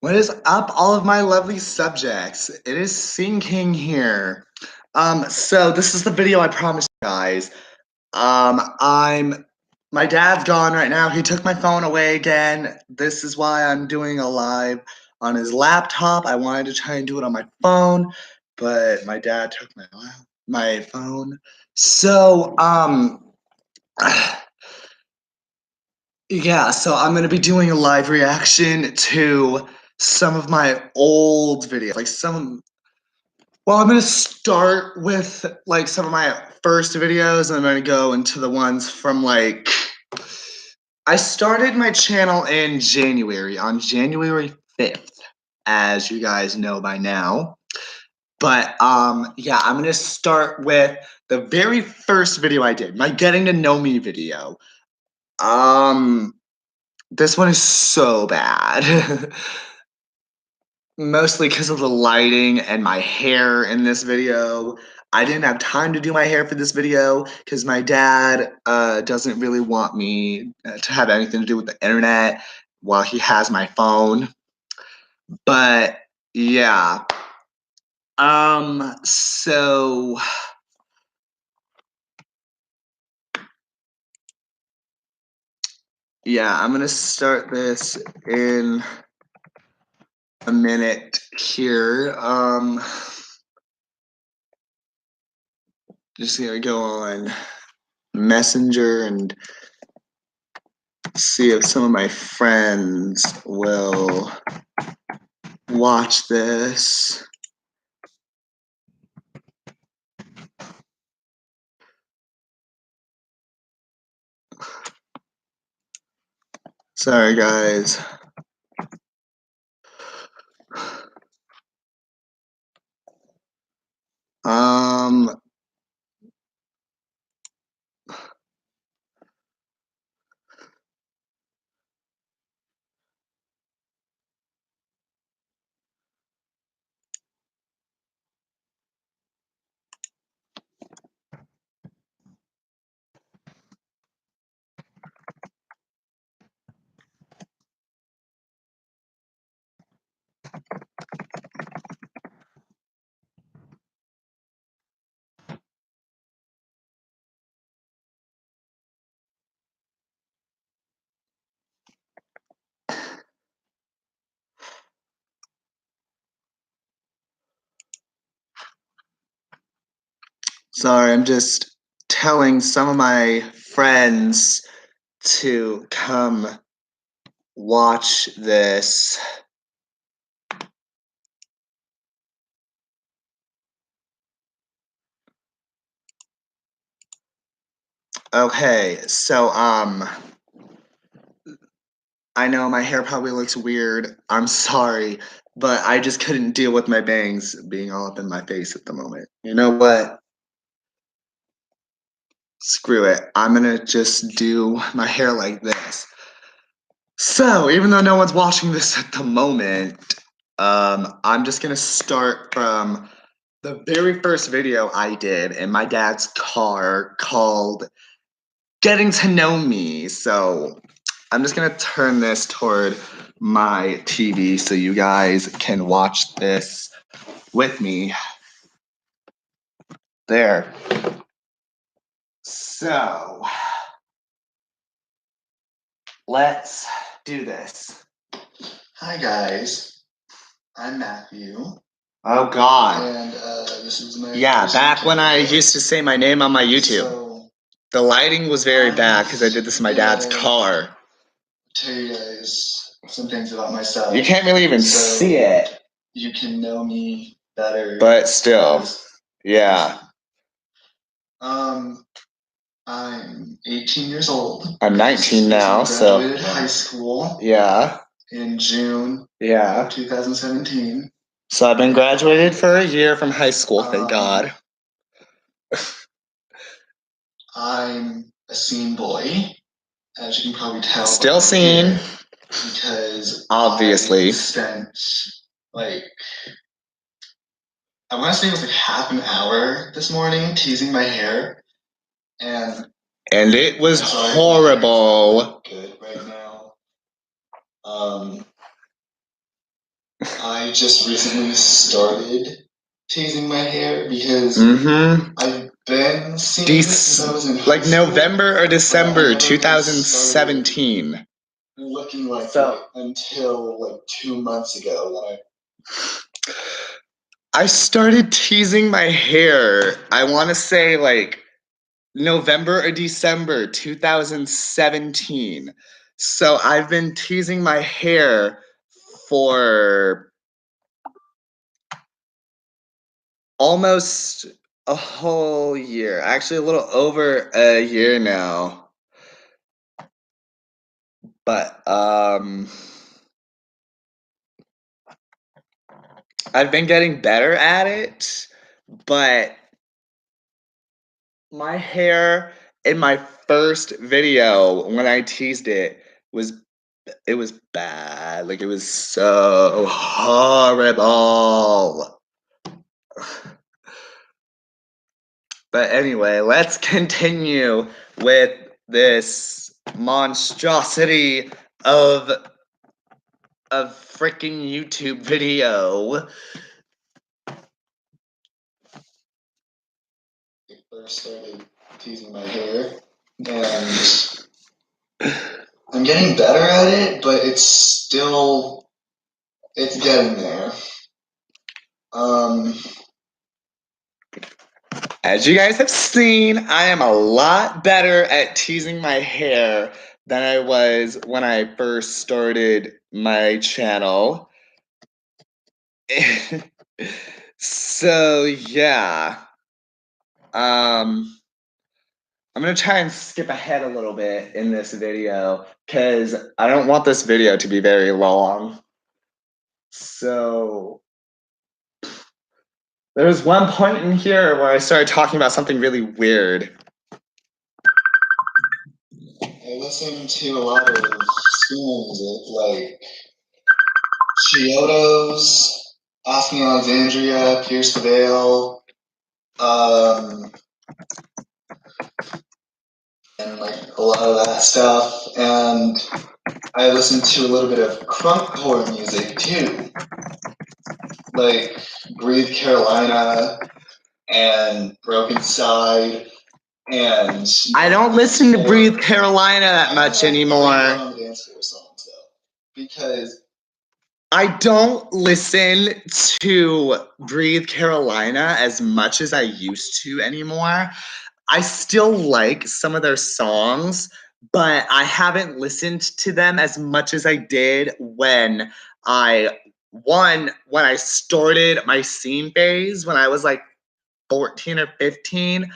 What is up, all of my lovely subjects? It is Sinking here. So this is the video I promised you guys. My dad's gone right now. He took my phone away again. This is why I'm doing a live on his laptop. I wanted to try and do it on my phone, but my dad took my phone. So, yeah, so I'm gonna be doing a live reaction to some of my old videos, well, I'm gonna start with like some of my first videos, and I'm gonna go into the ones from I started my channel in January, on January 5th, as you guys know by now. But yeah, I'm gonna start with the very first video I did, my getting to know me video. This one is so bad. Mostly because of the lighting and my hair in this video. I didn't have time to do my hair for this video because my dad doesn't really want me to have anything to do with the internet while he has my phone. But yeah. So yeah, I'm gonna start this in a minute here. Just gonna go on Messenger and see if some of my friends will watch this. Sorry, guys. Um, sorry, I'm just telling some of my friends to come watch this. Okay, so I know my hair probably looks weird. I'm sorry, but I just couldn't deal with my bangs being all up in my face at the moment. You know what? Screw it. I'm gonna just do my hair like this. So, even though no one's watching this at the moment, I'm just gonna start from the very first video I did in my dad's car called Getting to Know Me. So, I'm just gonna turn this toward my TV so you guys can watch this with me. There. So, let's do this. Hi, guys. I'm Matthew. Oh God. And this is my back when I used to say my name on my YouTube. So, the lighting was very bad because I did this in my dad's car. Tell you guys some things about myself. You can't really even see it. You can know me better. But still, yeah. I'm 18 years old. I'm 19 now, so. Graduated high school. Yeah. In June. Yeah. 2017. So I've been graduated for a year from high school, thank God. I'm a scene boy, as you can probably tell. Still scene. Because obviously I spent I want to say it was half an hour this morning teasing my hair, and it was horrible. Good right now. I just recently started teasing my hair because I've been seeing it since I was in high school, November or but I December never started 2017. looking like it until like 2 months ago when I started teasing my hair, I want to say like November or December 2017. So I've been teasing my hair for almost a whole year. Actually, a little over a year now. But I've been getting better at it, but my hair in my first video when I teased it was bad. Like it was so horrible. But anyway, let's continue with this monstrosity of a freaking YouTube video. I first started teasing my hair, and I'm getting better at it, but it's getting there. As you guys have seen, I am a lot better at teasing my hair than I was when I first started my channel. So yeah. I'm gonna try and skip ahead a little bit in this video because I don't want this video to be very long. So there was one point in here where I started talking about something really weird. I listen to a lot of school music, like Chiodos, Asking Alexandria, Pierce the Veil, and like a lot of that stuff. And I listen to a little bit of crunkcore music too, like Breathe Carolina and Broken Side. And I don't listen to Breathe Carolina that much anymore. On the dance floor songs though, because I don't listen to Breathe Carolina as much as I used to anymore. I still like some of their songs, but I haven't listened to them as much as I did when I started my scene phase when I was like 14 or 15.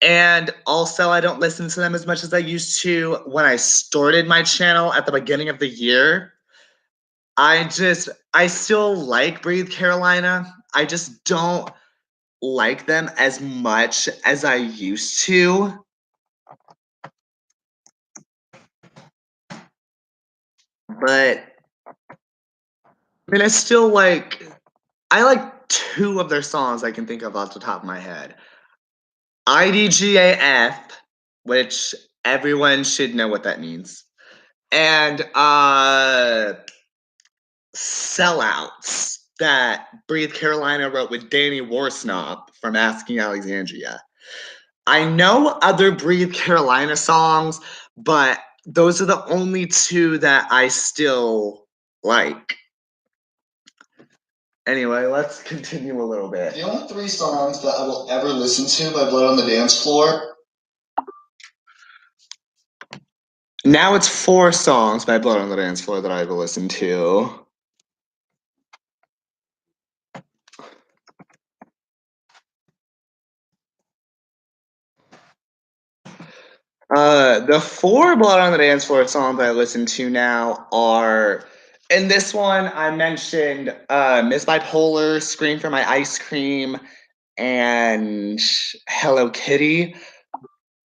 And also, I don't listen to them as much as I used to when I started my channel at the beginning of the year. I still like Breathe Carolina. I just don't like them as much as I used to. But I mean, I like two of their songs I can think of off the top of my head. IDGAF, which everyone should know what that means. And Sellouts that Breathe Carolina wrote with Danny Worsnop from Asking Alexandria. I know other Breathe Carolina songs, but those are the only two that I still like. Anyway, let's continue a little bit. The only three songs that I will ever listen to by Blood on the Dance Floor. Now it's 4 songs by Blood on the Dance Floor that I've listened to. The 4 Blood on the Dance Floor songs I listen to now are, in this one I mentioned Miss Bipolar, Scream for My Ice Cream, and Hello Kitty.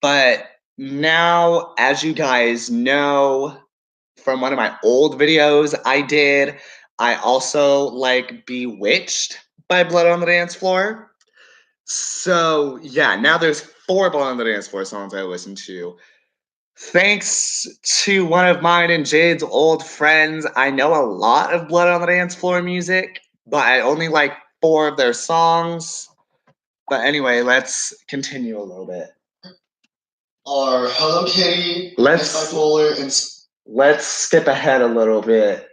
But now, as you guys know from one of my old videos I did, I also like Bewitched by Blood on the Dance Floor. So yeah, now there's 4 Blood on the Dance Floor songs I listen to. thanks to one of mine and Jade's old friends, I know a lot of Blood on the Dance Floor music, but I only like 4 of their songs. But anyway, let's continue a little bit. Are Hello Kitty, Let's- Miss Bipolar, and Let's skip ahead a little bit.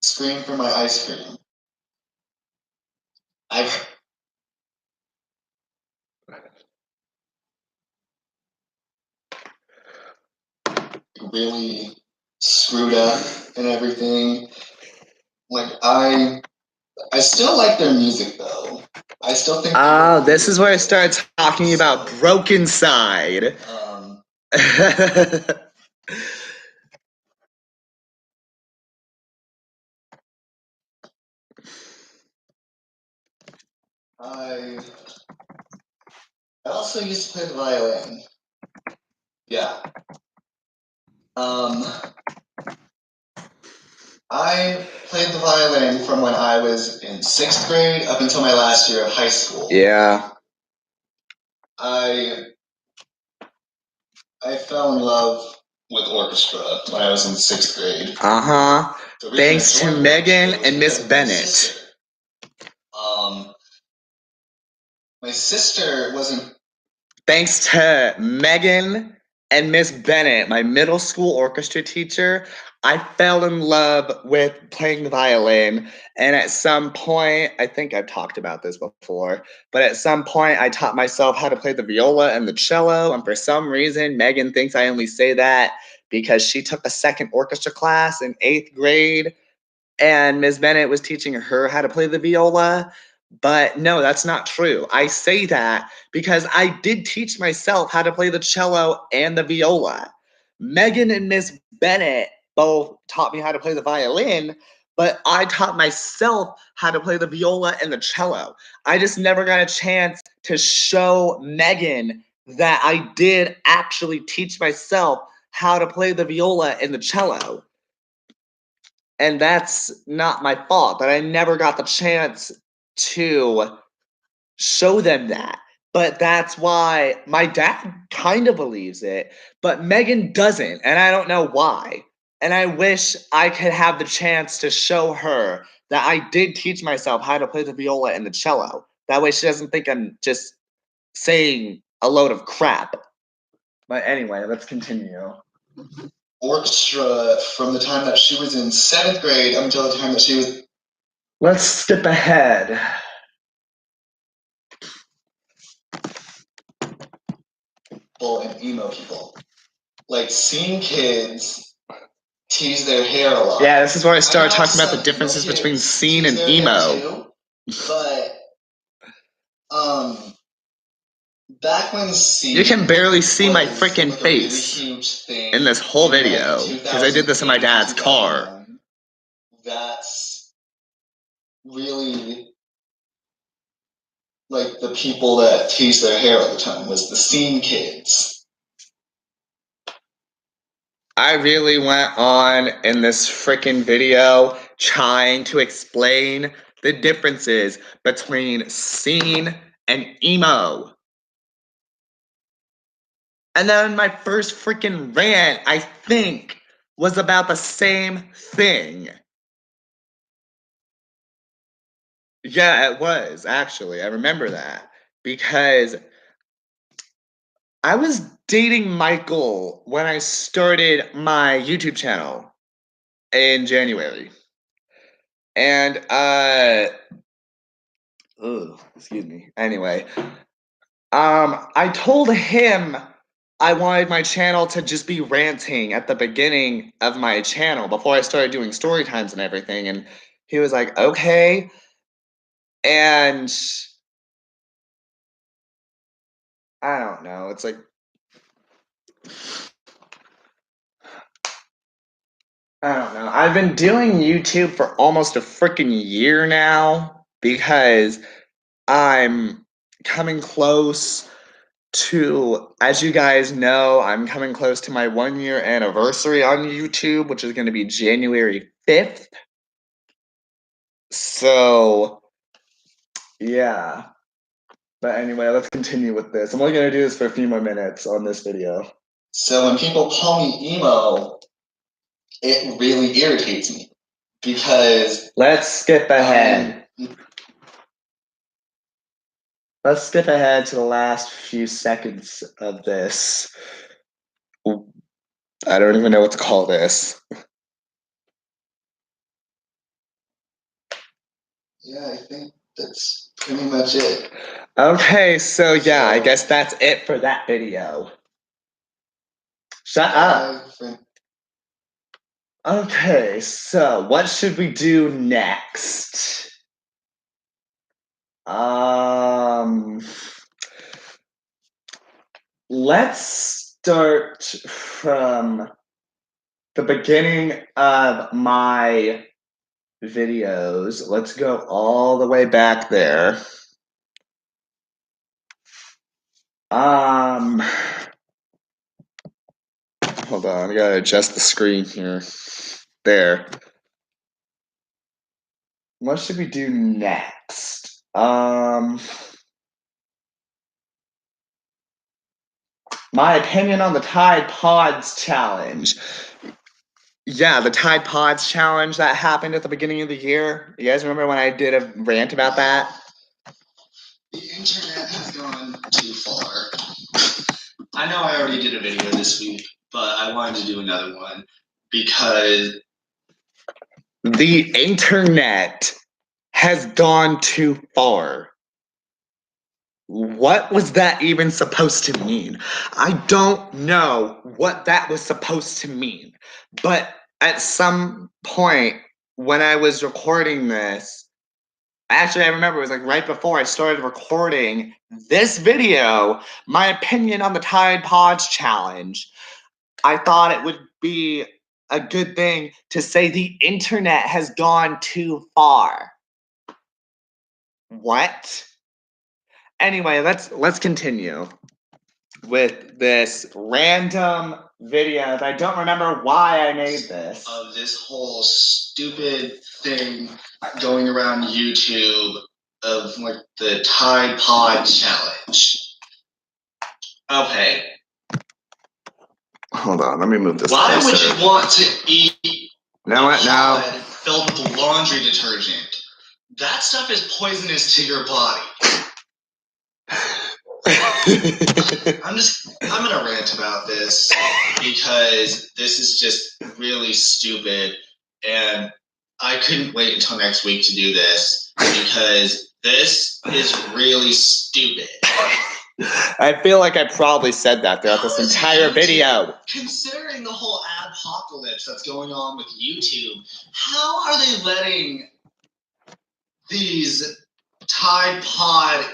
Scream for My Ice Cream. I've really screwed up and everything. Like I still like their music though. I still think. Oh, this is where I started talking about Broken Side. I also used to play the violin. Yeah. I played the violin from when I was in 6th grade up until my last year of high school. Yeah. I fell in love with orchestra when I was in 6th grade. Uh-huh. Thanks to Megan and Miss Bennett. My sister wasn't. Thanks to Megan and Miss Bennett, my middle school orchestra teacher, I fell in love with playing the violin. And at some point, I think I've talked about this before, but at some point I taught myself how to play the viola and the cello. And for some reason, Megan thinks I only say that because she took a second orchestra class in 8th grade and Ms. Bennett was teaching her how to play the viola. But no, that's not true. I say that because I did teach myself how to play the cello and the viola. Megan and Miss Bennett both taught me how to play the violin, but I taught myself how to play the viola and the cello. I just never got a chance to show Megan that I did actually teach myself how to play the viola and the cello. And that's not my fault, but I never got the chance to show them that. But that's why my dad kind of believes it, but Megan doesn't, and I don't know why. And I wish I could have the chance to show her that I did teach myself how to play the viola and the cello. That way she doesn't think I'm just saying a load of crap. But anyway, let's continue. Orchestra from the time that she was in 7th grade up until the time that she was. Let's skip ahead. And emo people. Like seeing kids tease their hair a lot. Yeah, this is where I started talking about the differences between scene and emo. But back when scene, you can barely see my freaking face in this whole video because I did this in my dad's car. That's really like the people that teased their hair all the time was the scene kids. I really went on in this freaking video trying to explain the differences between scene and emo. And then my first freaking rant, I think, was about the same thing. Yeah, it was, actually. I remember that. Because I was dating Michael when I started my YouTube channel in January. And, excuse me. Anyway, I told him I wanted my channel to just be ranting at the beginning of my channel before I started doing story times and everything. And he was like, okay. And I don't know. It's like, I don't know. I've been doing YouTube for almost a freaking year now because I'm coming close to, as you guys know, I'm coming close to my 1-year anniversary on YouTube, which is going to be January 5th. So, yeah. But anyway, let's continue with this. I'm only gonna do this for a few more minutes on this video. So when people call me emo, it really irritates me because Let's skip ahead. Let's skip ahead to the last few seconds of this. I don't even know what to call this. Yeah, I think that's pretty much it. Okay, so yeah, I guess that's it for that video. Shut up. Okay, so what should we do next? Let's start from the beginning of my videos. Let's go all the way back there. Hold on, I gotta adjust the screen here. There. What should we do next? My opinion on the Tide Pods challenge. Yeah, the Tide Pods challenge that happened at the beginning of the year. You guys remember when I did a rant about that? The internet has gone too far. I know I already did a video this week, but I wanted to do another one because the internet has gone too far. What was that even supposed to mean? I don't know what that was supposed to mean. But at some point when I was recording this, actually I remember it was like right before I started recording this video, my opinion on the Tide Pods challenge, I thought it would be a good thing to say the internet has gone too far. What? Anyway, let's continue with this random video that I don't remember why I made this. Of this whole stupid thing going around YouTube of like the Tide Pod challenge. Okay. Hold on, let me move this. Why closer. would you want to eat now filled with laundry detergent? That stuff is poisonous to your body. I'm gonna rant about this because this is just really stupid, and I couldn't wait until next week to do this because this is really stupid. I feel like I probably said that throughout this entire video. Considering the whole apocalypse that's going on with YouTube, how are they letting these Tide Pod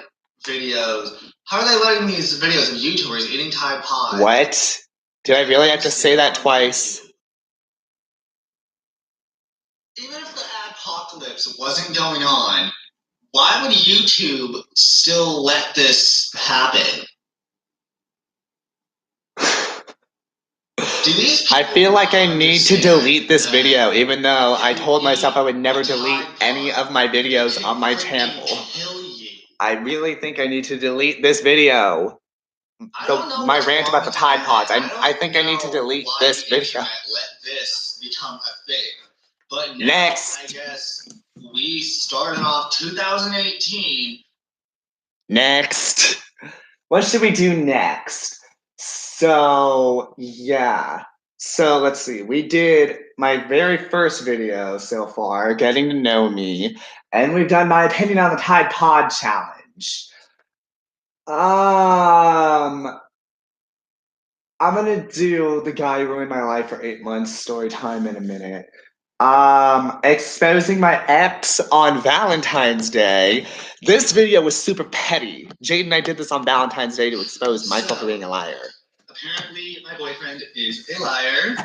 videos? How are they letting these videos of YouTubers eating Tide Pods? What? Did I really have to say that twice? Even if the apocalypse wasn't going on, why would YouTube still let this happen? I feel like I need to delete this video, even though I told myself I would never delete any of my videos on my channel. I really think I need to delete this video. My rant about the Tide Pods. I think I need to delete this video. Let this become a thing. But now, next. I guess we started off 2018. Next. What should we do next? So, yeah. So, let's see. We did my very first video so far, getting to know me, and we've done my opinion on the Tide Pod challenge. I'm gonna do the guy who ruined my life for 8 months story time in a minute. Exposing my ex on Valentine's Day. This video was super petty. Jade and I did this on Valentine's Day to expose Michael for being a liar. Apparently, my boyfriend is a liar.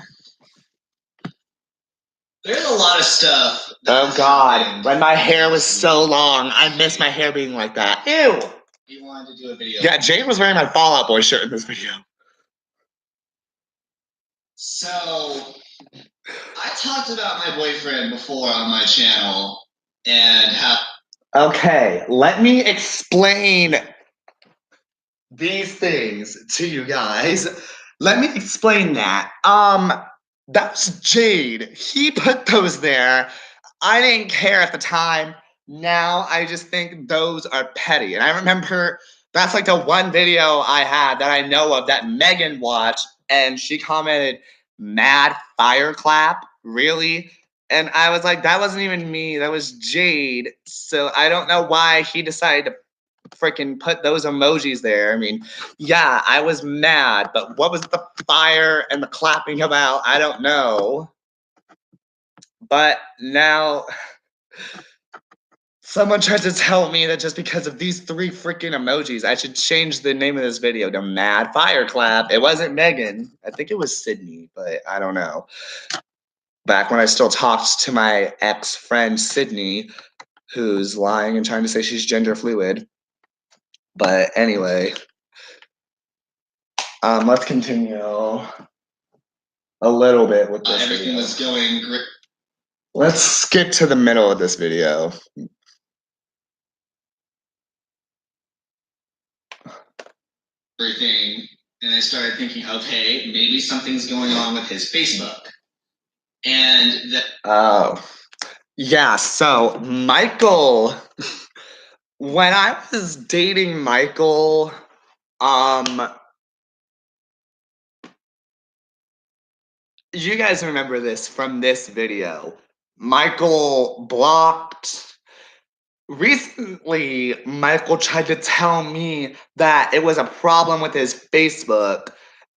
There's a lot of stuff. Oh God, when my hair was so long, I miss my hair being like that. Ew! He wanted to do a video. Yeah, Jade was wearing my Fall Out Boy shirt in this video. So, I talked about my boyfriend before on my channel and how. Okay, let me explain these things to you guys. Let me explain that. That's Jade. He put those there. I didn't care at the time. Now I just think those are petty. And I remember that's like the one video I had that I know of that Megan watched, and she commented, "Mad fire clap, really?" And I was like, that wasn't even me, that was Jade. So I don't know why he decided to freaking put those emojis there. I mean, yeah, I was mad, but what was the fire and the clapping about? I don't know. But now someone tried to tell me that just because of these 3 freaking emojis, I should change the name of this video to Mad Fire Clap. It wasn't Megan. I think it was Sydney, but I don't know. Back when I still talked to my ex-friend Sydney, who's lying and trying to say she's gender fluid. But anyway, let's continue a little bit with this everything video. was going great. Let's skip to the middle of this video. Everything, and I started thinking, okay, maybe something's going on with his Facebook. And that Oh, yeah. So Michael, when I was dating Michael, you guys remember this from this video. Michael blocked. Recently, Michael tried to tell me that it was a problem with his Facebook,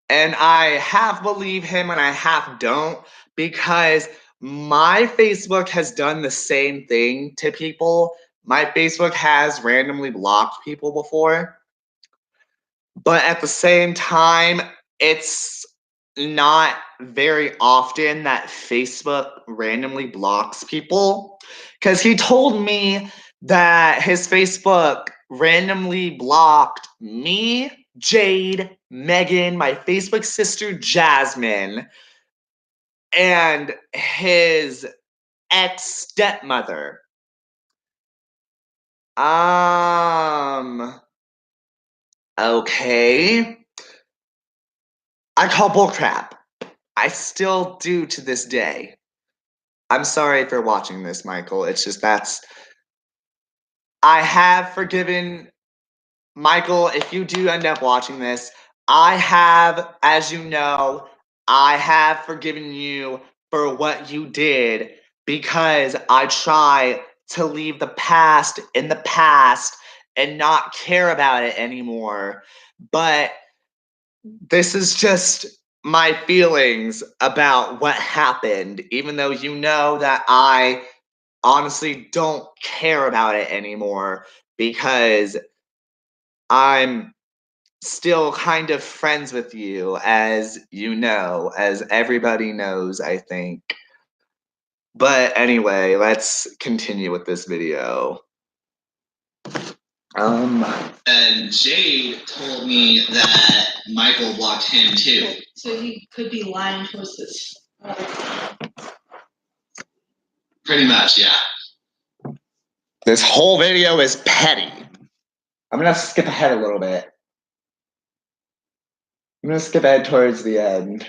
and I half believe him and I half don't, because my Facebook has done the same thing to people. My Facebook has randomly blocked people before, but at the same time, it's not very often that Facebook randomly blocks people, because he told me that his Facebook randomly blocked me, Jade, Megan, my Facebook sister Jasmine, and his ex-stepmother. Okay. I call bullcrap. I still do to this day. I'm sorry if you're watching this, Michael. It's just I have forgiven Michael. If you do end up watching this, I have, as you know, I have forgiven you for what you did, because I try to leave the past in the past and not care about it anymore. But this is just my feelings about what happened, even though you know that I honestly don't care about it anymore, because I'm still kind of friends with you, as you know, as everybody knows, I think. But anyway, let's continue with this video. and Jade told me that Michael blocked him too. So he could be lying to us this. Pretty much, yeah. This whole video is petty. I'm gonna skip ahead a little bit. I'm gonna skip ahead towards the end.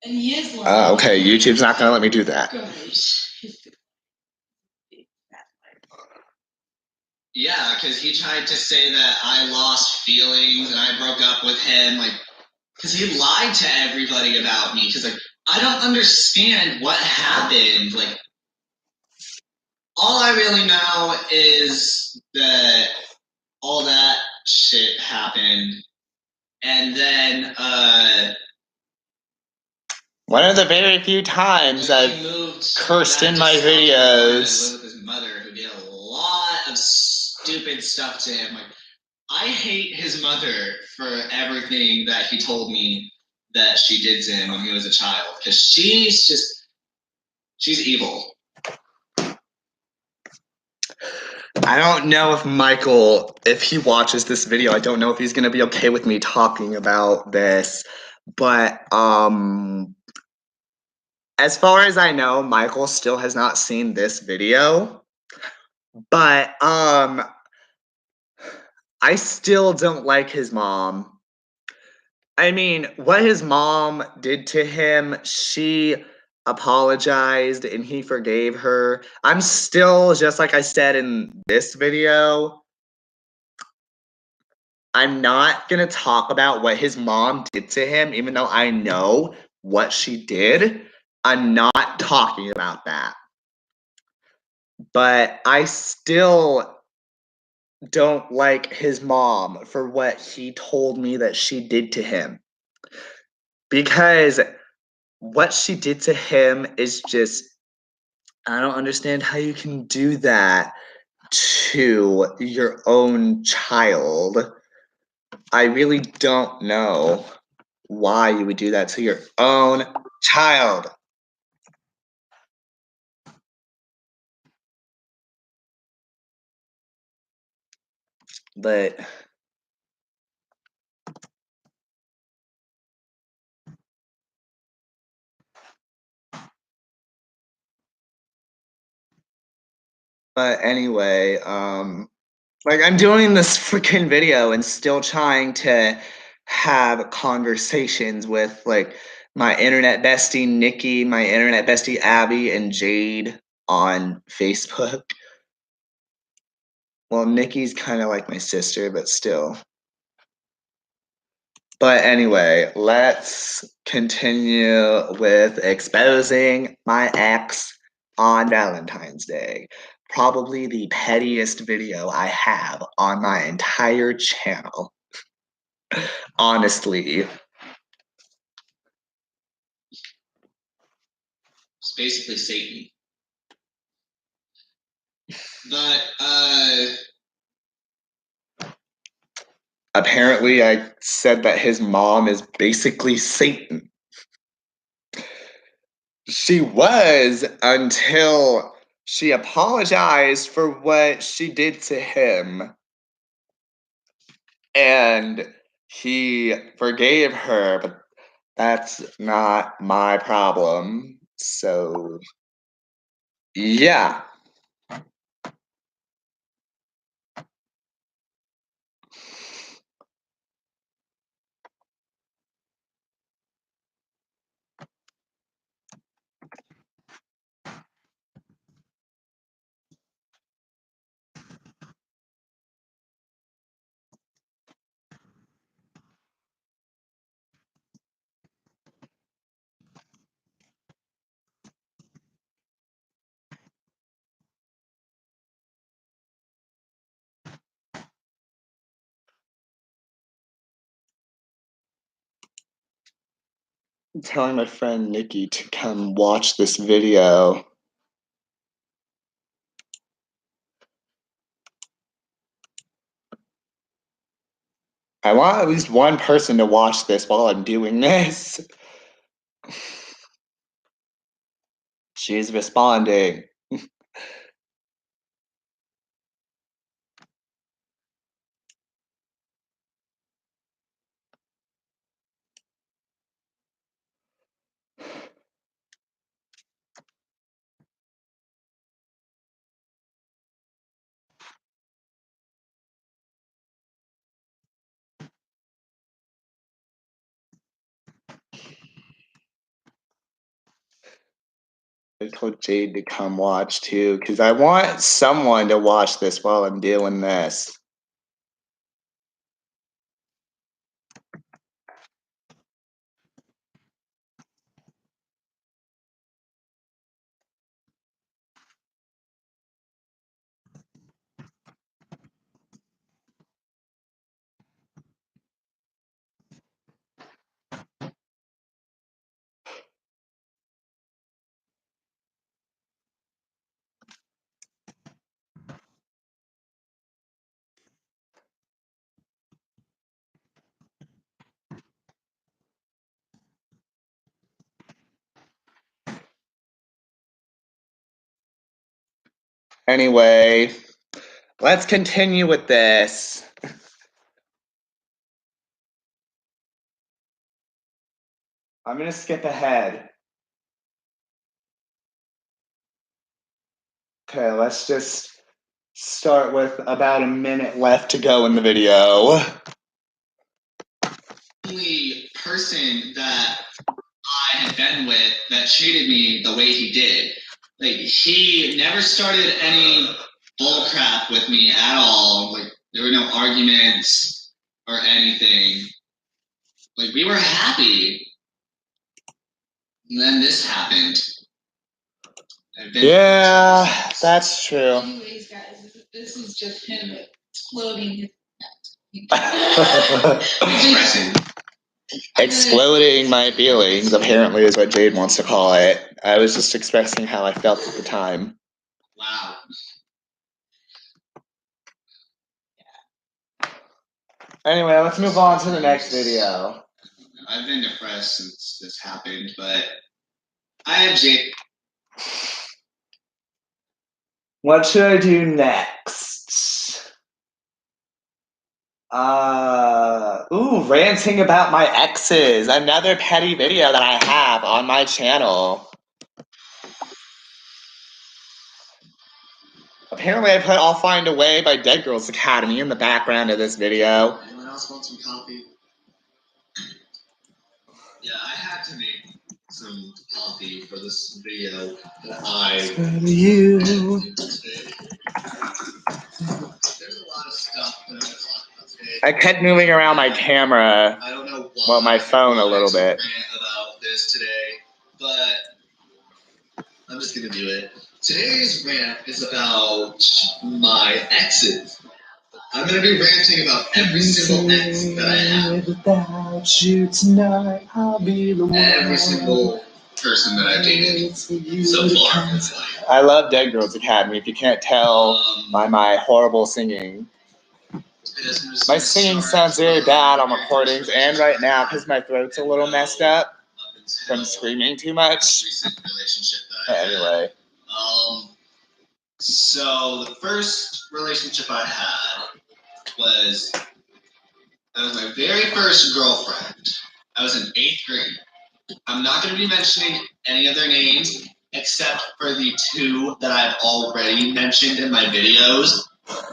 And he is lying. Okay, YouTube's not gonna let me do that. Yeah, because he tried to say that I lost feelings and I broke up with him, like, because he lied to everybody about me. Because, like, I don't understand what happened. Like, all I really know is that all that shit happened, and then one of the very few times I've cursed in my videos. With his mother, who did a lot of stupid stuff to him. Like, I hate his mother for everything that he told me that she did to him when he was a child, because she's evil. I don't know if Michael, if he watches this video, I don't know if he's gonna be okay with me talking about this, but as far as I know, Michael still has not seen this video. But I still don't like his mom. I mean, what his mom did to him, she apologized and he forgave her. I'm still, just like I said in this video, I'm not gonna talk about what his mom did to him, even though I know what she did. I'm not talking about that. But I still don't like his mom for what he told me that she did to him. Because what she did to him is just, I don't understand how you can do that to your own child. I really don't know why you would do that to your own child. But anyway, like I'm doing this freaking video and still trying to have conversations with like my internet bestie Nikki, my internet bestie Abby, and Jade on Facebook. Well, Nikki's kind of like my sister, but still. But anyway, let's continue with exposing my ex on Valentine's Day. Probably the pettiest video I have on my entire channel. Honestly. It's basically Satan. But Apparently, I said that his mom is basically Satan. She was until she apologized for what she did to him. And he forgave her, but that's not my problem. So, yeah. I'm telling my friend Nikki to come watch this video. I want at least one person to watch this while I'm doing this. She's responding. I told Jade to come watch too, because I want someone to watch this while I'm doing this. Anyway, let's continue with this. I'm gonna skip ahead. Okay, let's just start with about a minute left to go in the video. Only person that I had been with that treated me the way he did. Like, he never started any bull crap with me at all. Like, there were no arguments or anything. Like, we were happy. And then this happened. Yeah, that's true. Anyways, guys, this is just him exploding his Expressing. Exploding my feelings, apparently, is what Jade wants to call it. I was just expressing how I felt at the time. Wow. Anyway, let's move on to the next video. I've been depressed since this happened, but I have Jade. What should I do next? Ranting about my exes. Another petty video that I have on my channel. Apparently I put I'll Find a Way by Dead Girls Academy in the background of this video. Anyone else want some coffee? Yeah, I had to make some coffee for this video that I You. today. There's a lot of stuff that I'm gonna talk about today. I kept moving around my camera. I don't know why. Well, my phone a little bit. Rant about this today, but I'm just gonna do it. Today's rant is about my exes. I'm gonna be ranting about every single ex that I have. Without you tonight, I'll be the one. Every single person that I've dated so far in this life. I love Dead Girls Academy. If you can't tell by my horrible singing. My singing sounds very bad on recordings and right now because my throat's a little messed up from screaming too much. Recent relationship that But I had. anyway, So the first relationship I had was my very first girlfriend. I was in 8th grade. I'm not going to be mentioning any of their names except for the 2 that I've already mentioned in my videos,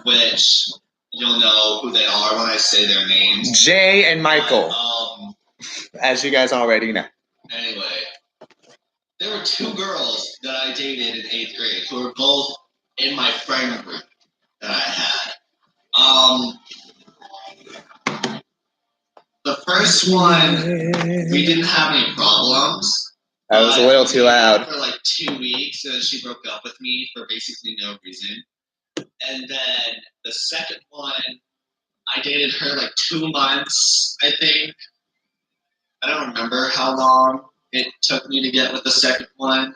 which you'll know who they are when I say their names. Jay and Michael, But, as you guys already know. anyway, there were 2 girls that I dated in 8th grade who were both in my friend group that I had. The first one, we didn't have any problems. That was a little too loud. For like 2 weeks, and she broke up with me for basically no reason. And then the second one, I dated her like 2 months, I think. I don't remember how long it took me to get with the second one.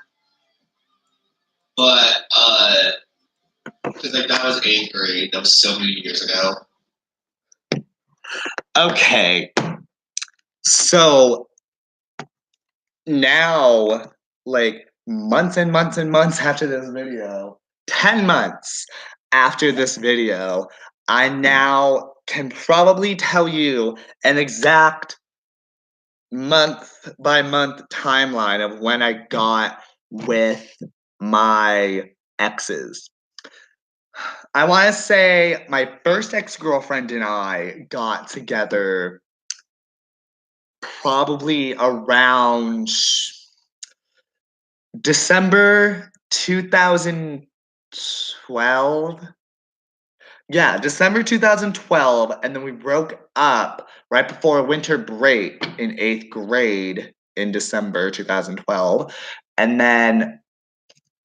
But, because like that was 8th grade. That was so many years ago. Okay, so now, like months and months and months after this video, 10 months after this video, I now can probably tell you an exact month by month timeline of when I got with my exes. I want to say my first ex-girlfriend and I got together probably around December 2012. Yeah, December 2012, and then we broke up right before winter break in 8th grade in December 2012. And then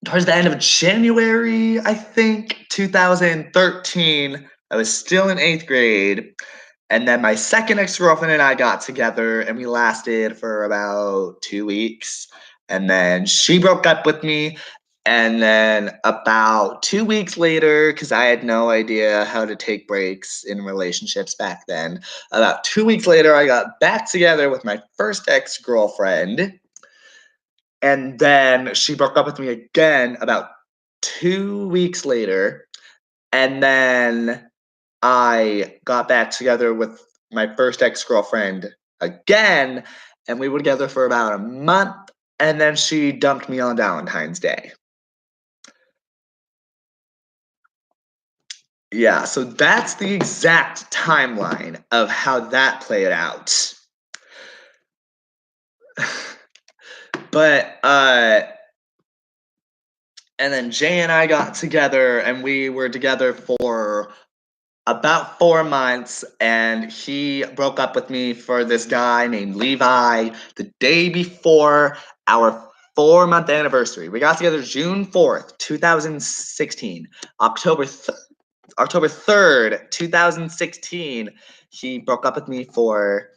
towards the end of January, I think, 2013, I was still in 8th grade. And then my second ex-girlfriend and I got together, and we lasted for about 2 weeks. And then she broke up with me. And then about 2 weeks later, because I had no idea how to take breaks in relationships back then, about 2 weeks later, I got back together with my first ex-girlfriend. And then she broke up with me again about 2 weeks later. And then I got back together with my first ex-girlfriend again. And we were together for about a month. And then she dumped me on Valentine's Day. Yeah, so that's the exact timeline of how that played out. But and then Jay and I got together, and we were together for about 4 months, and he broke up with me for this guy named Levi the day before our 4-month anniversary. We got together June 4th, 2016. October 3rd, 2016, he broke up with me for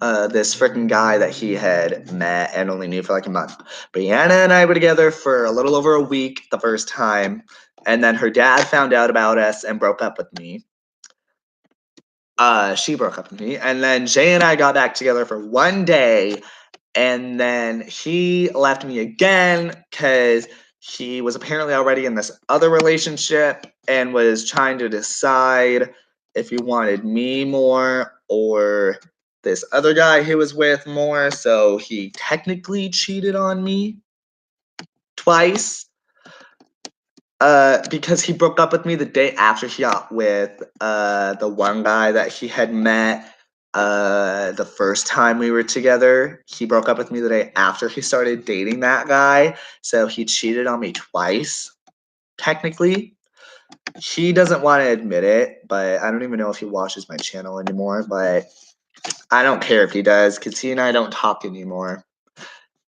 this freaking guy that he had met and only knew for like a month. Brianna and I were together for a little over a week the first time, and then her dad found out about us and broke up with me. She broke up with me, and then Jay and I got back together for 1 day, and then he left me again because he was apparently already in this other relationship and was trying to decide if he wanted me more or this other guy he was with more. So he technically cheated on me twice. Because he broke up with me the day after he got with the one guy that he had met the first time we were together. He broke up with me the day after he started dating that guy. So he cheated on me twice, technically. He doesn't want to admit it, but I don't even know if he watches my channel anymore. But I don't care if he does, because he and I don't talk anymore.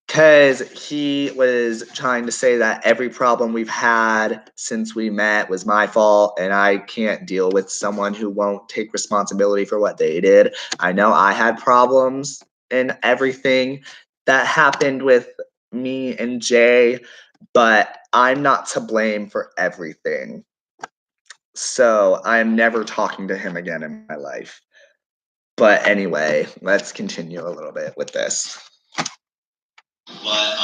Because he was trying to say that every problem we've had since we met was my fault, and I can't deal with someone who won't take responsibility for what they did. I know I had problems in everything that happened with me and Jay, but I'm not to blame for everything. So I'm never talking to him again in my life. But anyway, let's continue a little bit with this. But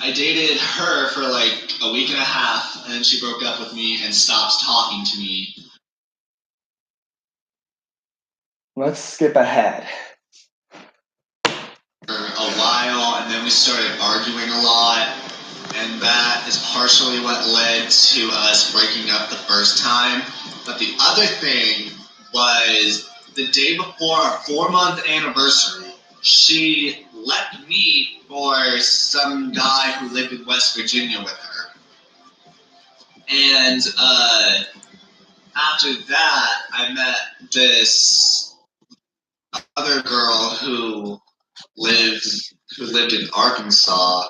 I dated her for like a week and a half, and then she broke up with me and stopped talking to me. Let's skip ahead. For a while, and then we started arguing a lot, and that is partially what led to us breaking up the first time. But the other thing was the day before our 4-month anniversary, she left me for some guy who lived in West Virginia with her. And after that, I met this other girl who lived in Arkansas.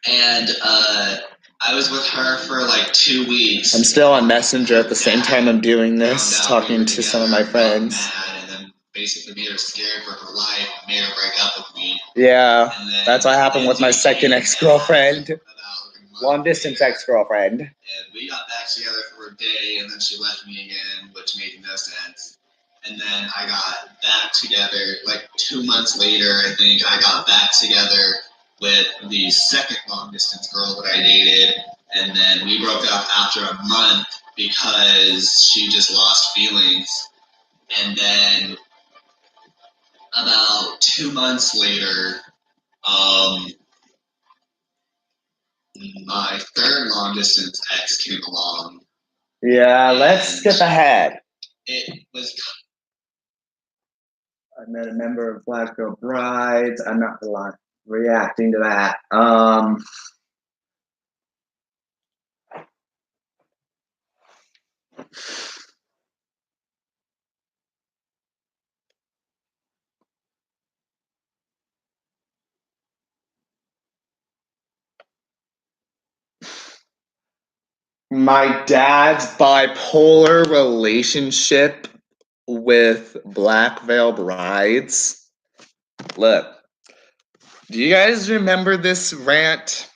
And I was with her for like 2 weeks. I'm still on Messenger at the same time I'm doing this, talking to some of my friends. And then basically made her scared for her life, made her break up with me. Yeah, that's what happened with my second ex-girlfriend. Long distance ex-girlfriend. And we got back together for a day, and then she left me again, which made no sense. And then I got back together, like 2 months later, I think I got back together with the second long distance girl that I dated. And then we broke up after a month because she just lost feelings. And then about 2 months later, my third long distance ex came along. Yeah, let's skip ahead. It was. I met a member of Black Girl Brides. I'm not reacting to that. My dad's bipolar relationship with Black Veil Brides. Look, do you guys remember this rant?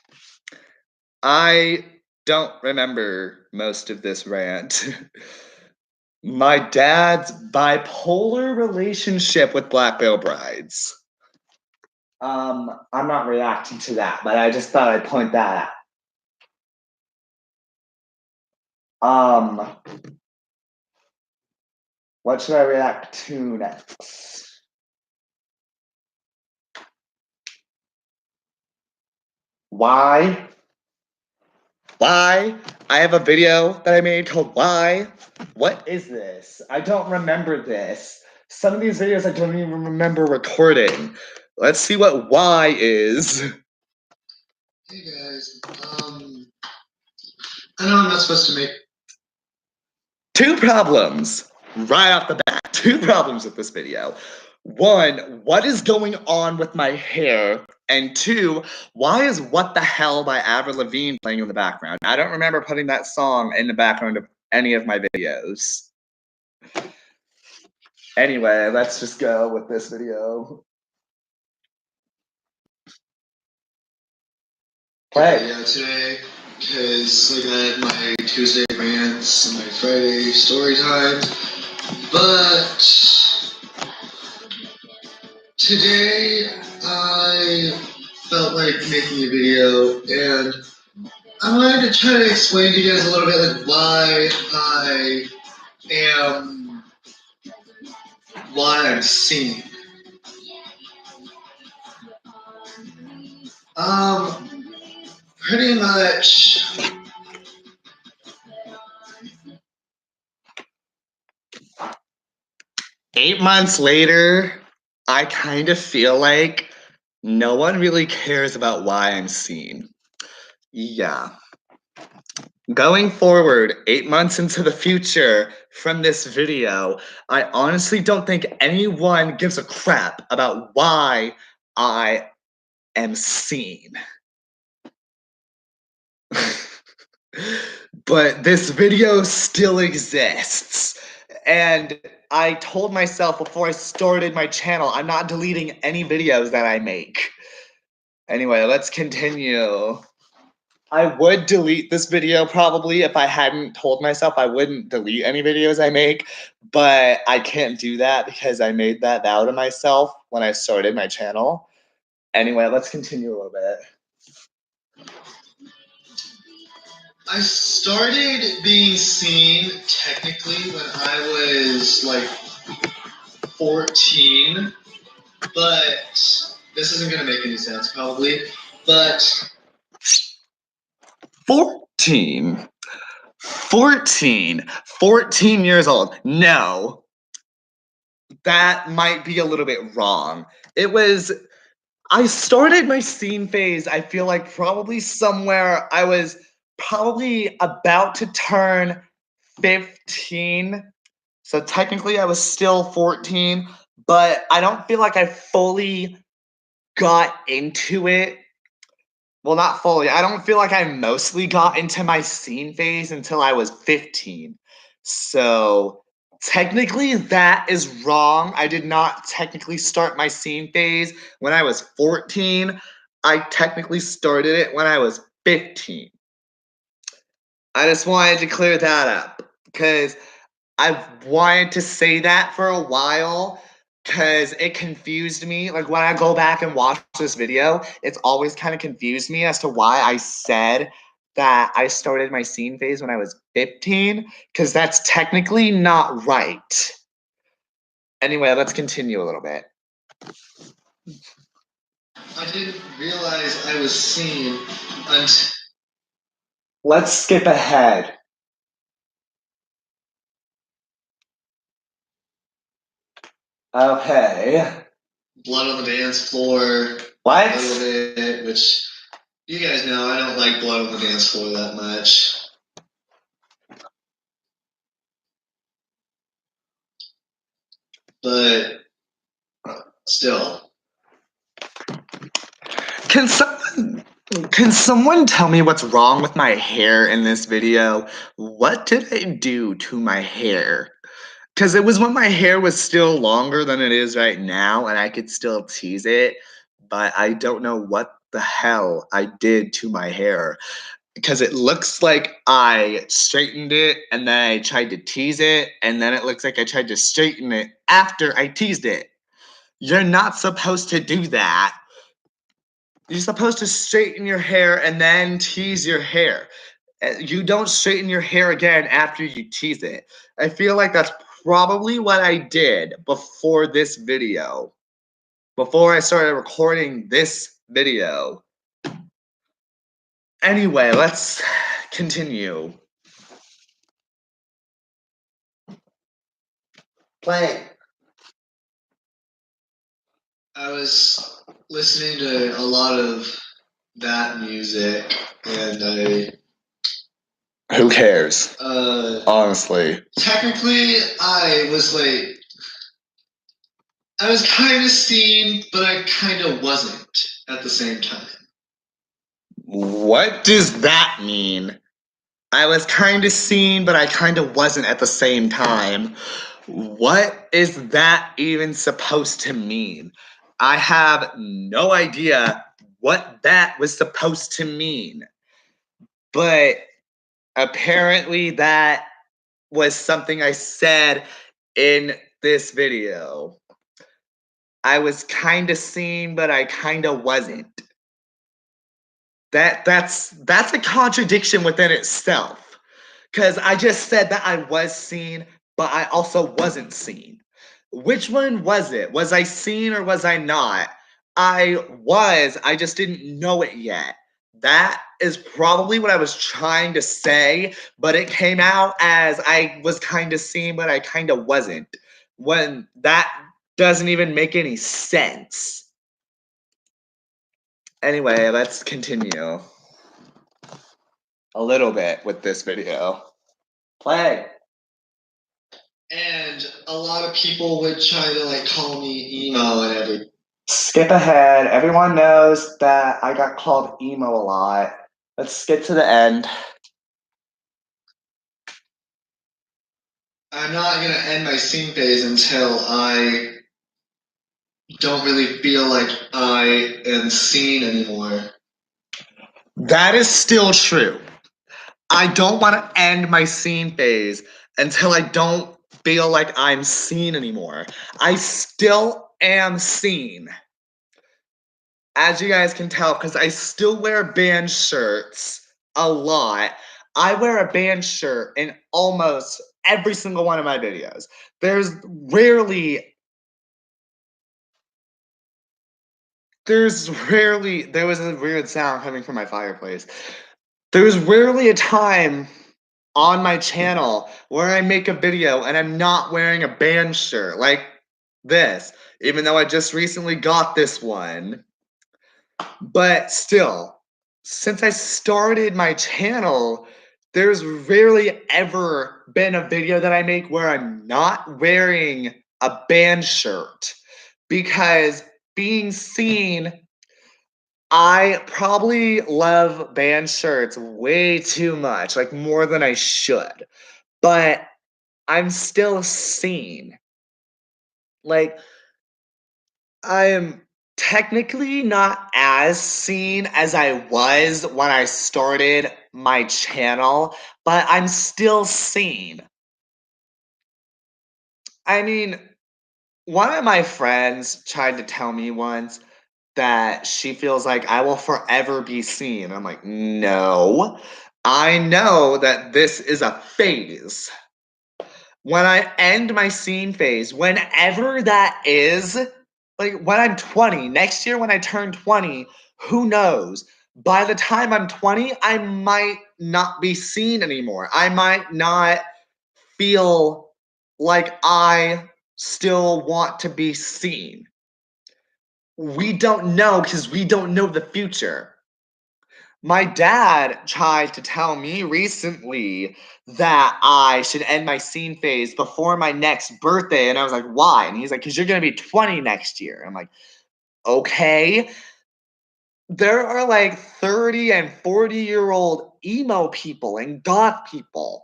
I don't remember most of this rant. My dad's bipolar relationship with Black Veil Brides. I'm not reacting to that, but I just thought I'd point that out. What should I react to next? Why Why? I have a video that I made called Why? What is this? I don't remember this. Some of these videos I don't even remember recording. Let's see what Why is. Hey guys, I know I'm not supposed to make. Two problems right off the bat. Two problems with this video. One, what is going on with my hair? And two, why is What the Hell by Avril Lavigne playing in the background? I don't remember putting that song in the background of any of my videos. Anyway, let's just go with this video. Play. Yeah, today, because like I had my Tuesday rants and my Friday story times, but today I felt like making a video and I wanted to try to explain to you guys a little bit like why I'm seen. Pretty much. 8 months later, I kind of feel like no one really cares about why I'm seen. Yeah. Going forward, 8 months into the future from this video, I honestly don't think anyone gives a crap about why I am seen. But this video still exists. And I told myself before I started my channel, I'm not deleting any videos that I make. Anyway, let's continue. I would delete this video probably if I hadn't told myself I wouldn't delete any videos I make, but I can't do that because I made that vow to myself when I started my channel. Anyway, let's continue a little bit. I started being seen technically when I was like 14, but this isn't gonna make any sense probably, but 14 years old. No, that might be a little bit wrong. I started my scene phase, I feel like probably somewhere I was probably about to turn 15. So technically I was still 14, but I don't feel like I fully got into it. Well, not fully. I don't feel like I mostly got into my scene phase until I was 15. So technically that is wrong. I did not technically start my scene phase when I was 14. I technically started it when I was 15. I just wanted to clear that up because I've wanted to say that for a while because it confused me. Like when I go back and watch this video, it's always kind of confused me as to why I said that I started my scene phase when I was 15, because that's technically not right. Anyway, let's continue a little bit. I didn't realize I was seen until. Let's skip ahead. Okay. Blood on the dance floor What? a little bit, which you guys know I don't like blood on the dance floor that much. But still. Can someone tell me what's wrong with my hair in this video? What did I do to my hair? Because it was when my hair was still longer than it is right now and I could still tease it, but I don't know what the hell I did to my hair. Because it looks like I straightened it and then I tried to tease it, and then it looks like I tried to straighten it after I teased it. You're not supposed to do that. You're supposed to straighten your hair and then tease your hair. You don't straighten your hair again after you tease it. I feel like that's probably what I did before this video. Before I started recording this video. Anyway, let's continue. Play. I was listening to a lot of that music, and Who cares? I Honestly. technically I was like, I was kind of seen, but I kind of wasn't at the same time. What does that mean? I was kind of seen, but I kind of wasn't at the same time. What is that even supposed to mean? I have no idea what that was supposed to mean. But apparently, that was something I said in this video. I was kind of seen, but I kind of wasn't. That's a contradiction within itself. Because I just said that I was seen, but I also wasn't seen. Which one was it? Was I seen or was I not? I was, I just didn't know it yet. That is probably what I was trying to say, but it came out as I was kind of seen, but I kind of wasn't. When that doesn't even make any sense. Anyway, let's continue a little bit with this video. Play. And a lot of people would try to like call me emo and everything. Skip ahead. Everyone knows that I got called emo a lot. Let's skip to the end. I'm not gonna end my scene phase until I don't really feel like I am seen anymore. That is still true. I don't want to end my scene phase until I don't feel like I'm seen anymore. I still am seen. As you guys can tell, because I still wear band shirts a lot. I wear a band shirt in almost every single one of my videos. There was a weird sound coming from my fireplace. There's rarely a time on my channel where I make a video and I'm not wearing a band shirt like this, even though I just recently got this one. But still, since I started my channel, there's rarely ever been a video that I make where I'm not wearing a band shirt. Because being seen, I probably love band shirts way too much, like more than I should. But I'm still seen. Like, I am technically not as seen as I was when I started my channel, but I'm still seen. I mean, one of my friends tried to tell me once that she feels like I will forever be seen. I'm like, no, I know that this is a phase. When I end my scene phase, whenever that is, like when I'm 20, next year when I turn 20, who knows? By the time I'm 20, I might not be seen anymore. I might not feel like I still want to be seen. We don't know because we don't know the future. My dad tried to tell me recently that I should end my scene phase before my next birthday. And I was like, why? And he's like, because you're going to be 20 next year. I'm like, okay. There are like 30 and 40-year-old emo people and goth people.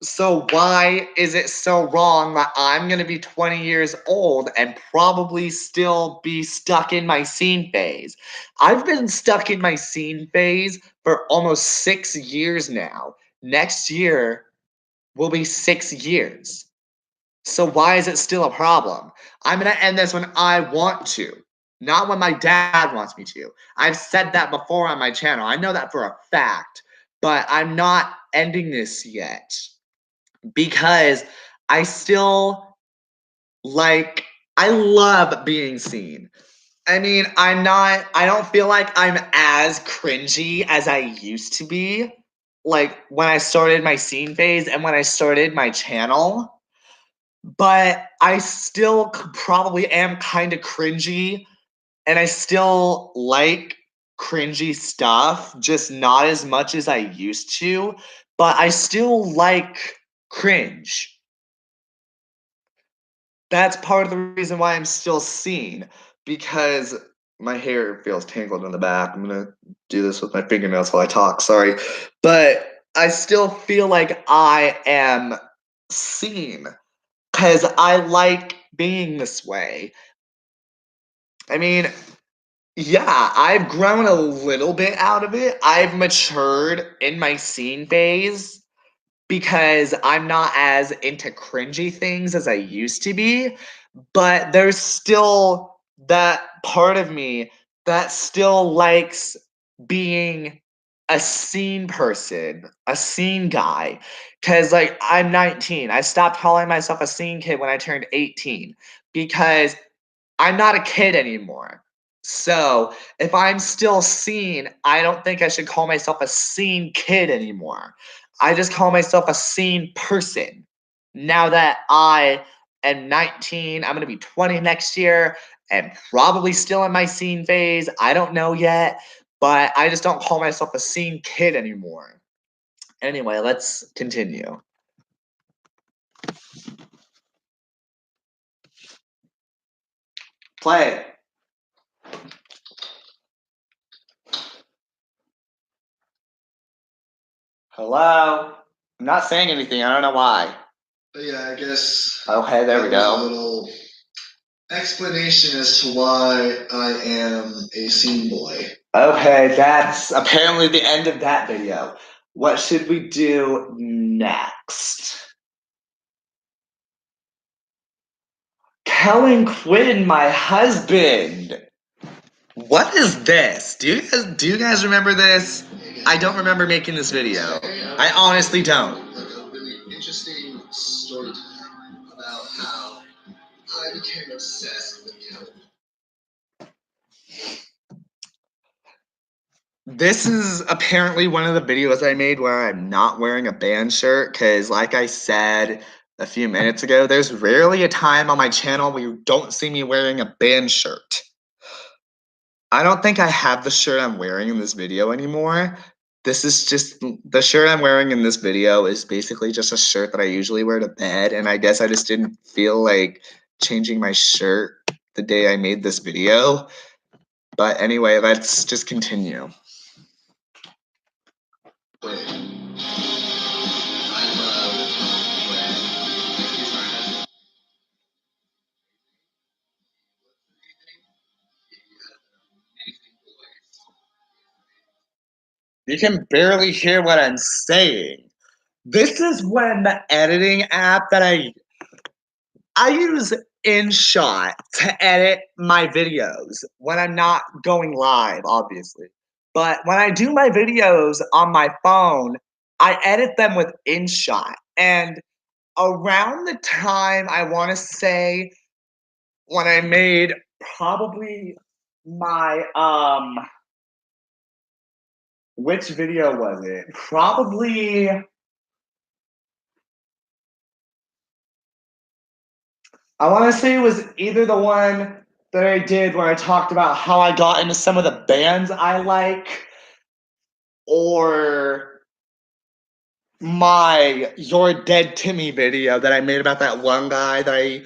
So why is it so wrong that I'm going to be 20 years old and probably still be stuck in my scene phase? I've been stuck in my scene phase for almost 6 years now. Next year will be 6 years. So why is it still a problem? I'm going to end this when I want to, not when my dad wants me to. I've said that before on my channel. I know that for a fact, but I'm not ending this yet. Because I still I love being seen. I mean, I don't feel like I'm as cringy as I used to be. like when I started my scene phase and when I started my channel, but I still probably am kind of cringy and I still like cringy stuff, just not as much as I used to, but I still like cringe. That's part of the reason why I'm still seen, because my hair feels tangled in the back. I'm gonna do this with my fingernails while I talk, sorry. But I still feel like I am seen because I like being this way. I mean, yeah, I've grown a little bit out of it. I've matured in my scene phase because I'm not as into cringy things as I used to be, but there's still that part of me that still likes being a scene person, a scene guy. Cause like I'm 19. I stopped calling myself a scene kid when I turned 18 because I'm not a kid anymore. So if I'm still seen, I don't think I should call myself a seen kid anymore. I just call myself a seen person. Now that I am 19, I'm going to be 20 next year and probably still in my scene phase. I don't know yet, but I just don't call myself a seen kid anymore. Anyway, let's continue. Play. Hello? I'm not saying anything. I don't know why. But yeah, I guess Okay, there we that was a go. little explanation as to why I am a scene boy. Okay, that's apparently the end of that video. What should we do next? Kellen Quinn, my husband. What is this? Do you guys remember this? I don't remember making this video. I honestly don't. Like a really interesting story time about how I became obsessed with Kellen. This is apparently one of the videos I made where I'm not wearing a band shirt because, like I said a few minutes ago, there's rarely a time on my channel where you don't see me wearing a band shirt. I don't think I have the shirt I'm wearing in this video anymore. This is just the shirt I'm wearing in this video is basically just a shirt that I usually wear to bed, and I guess I just didn't feel like changing my shirt the day I made this video. But anyway, let's just continue. I love when he's my husband. You can barely hear what I'm saying. This is when the editing app that I use InShot to edit my videos when I'm not going live, obviously. But when I do my videos on my phone, I edit them with InShot. And around the time I want to say when I made probably my which video was it? Probably I want to say it was either the one that I did where I talked about how I got into some of the bands I like, or my You're Dead to Me video that I made about that one guy that I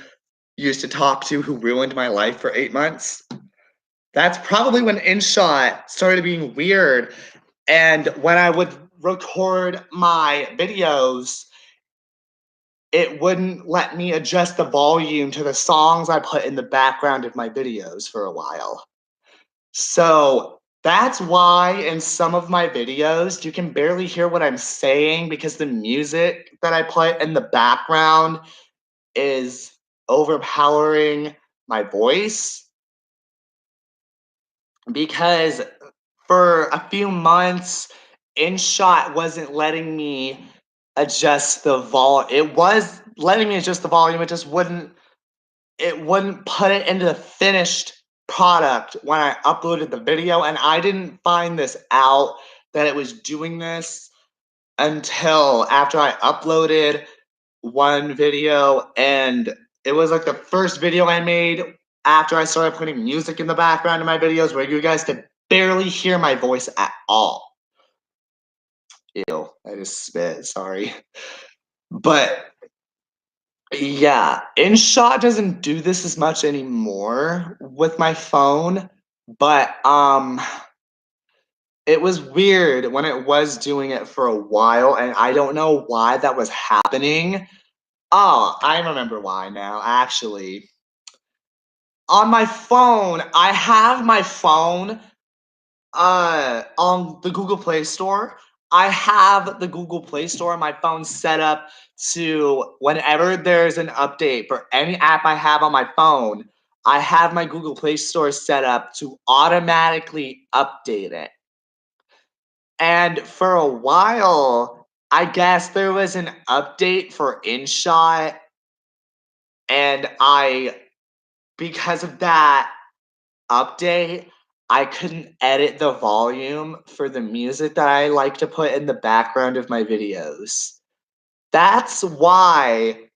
used to talk to who ruined my life for 8 months. That's probably when InShot started being weird. And when I would record my videos, it wouldn't let me adjust the volume to the songs I put in the background of my videos for a while. So that's why in some of my videos, you can barely hear what I'm saying because the music that I put in the background is overpowering my voice. Because for a few months, InShot wasn't letting me adjust the volume. It was letting me adjust the volume, it wouldn't put it into the finished product when I uploaded the video, and I didn't find this out that it was doing this until after I uploaded one video, and it was like the first video I made after I started putting music in the background of my videos where you guys could barely hear my voice at all. Ew, I just spit, sorry. But yeah, InShot doesn't do this as much anymore with my phone, but it was weird when it was doing it for a while, and I don't know why that was happening. Oh, I remember why now, actually. On my phone, I have my phone on the Google Play Store. I have the Google Play Store on my phone set up to whenever there's an update for any app I have on my phone, I have my Google Play Store set up to automatically update it. And for a while, I guess there was an update for InShot, and because of that update, I couldn't edit the volume for the music that I like to put in the background of my videos. That's why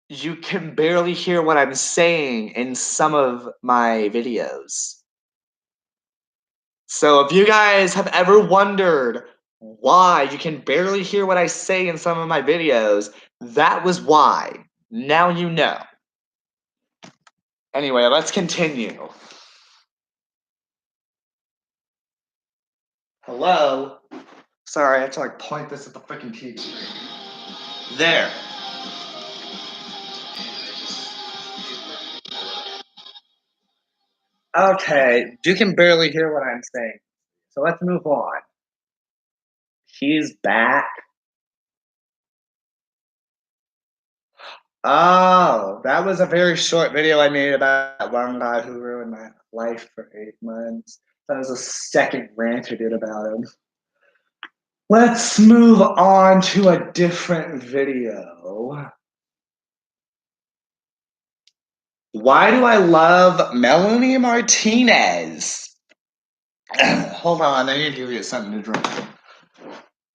you can barely hear what I'm saying in some of my videos. So if you guys have ever wondered why you can barely hear what I say in some of my videos, that was why. Now you know. Anyway, let's continue. Hello? Sorry, I have to like point this at the freaking TV screen. There. Okay, you can barely hear what I'm saying. So let's move on. He's back. Oh, that was a very short video I made about that one guy who ruined my life for 8 months. That was a second rant I did about him. Let's move on to a different video. Why do I love Melanie Martinez? Hold on, I need to give you something to drink.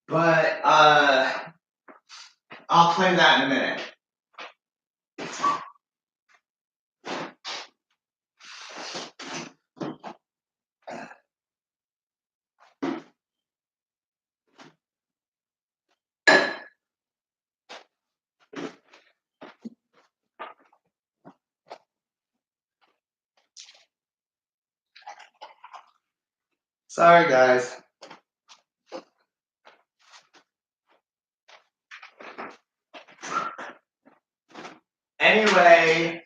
But, I'll play that in a minute. Sorry, guys. Anyway,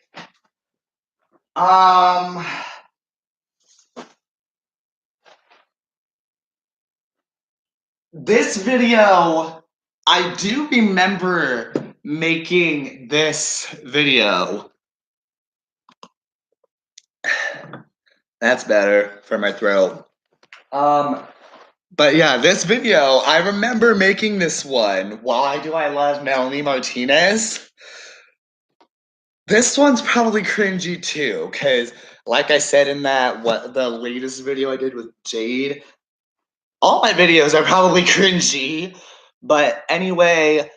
this video, I do remember making this video. That's better for my throat. But yeah, this video, I remember making this one. Why do I love Melanie Martinez? This one's probably cringy too, because like I said in the latest video I did with Jade, all my videos are probably cringy. But anyway,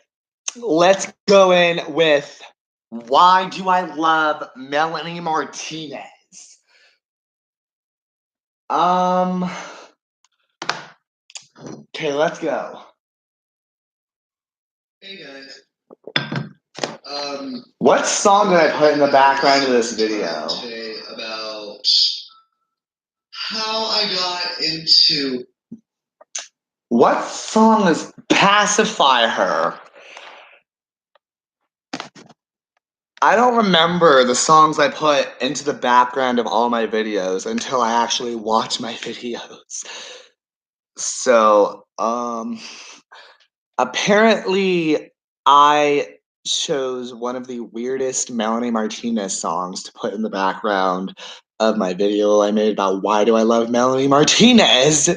let's go in with why do I love Melanie Martinez? Okay, let's go. Hey guys. What song did I put in the background of this video? Today about how I got into. What song is Pacify Her? I don't remember the songs I put into the background of all my videos until I actually watch my videos. So, apparently I chose one of the weirdest Melanie Martinez songs to put in the background of my video I made about why do I love Melanie Martinez.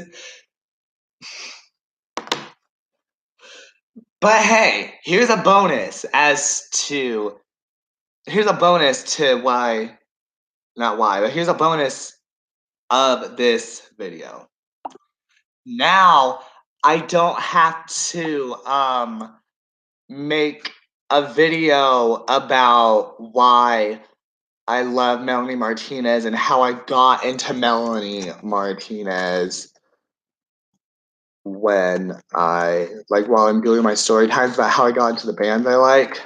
But hey, here's a bonus to why, not why, but here's a bonus of this video. Now, I don't have to make a video about why I love Melanie Martinez and how I got into Melanie Martinez when while I'm doing my story times about how I got into the bands I like.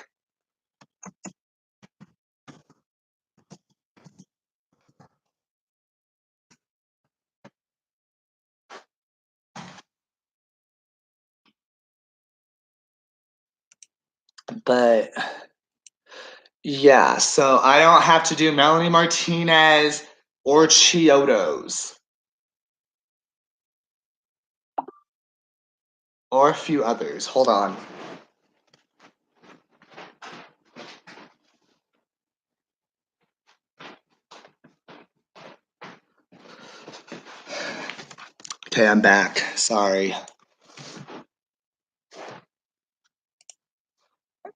But yeah, so I don't have to do Melanie Martinez or Chiodos. Or a few others. Hold on. Okay, I'm back. Sorry.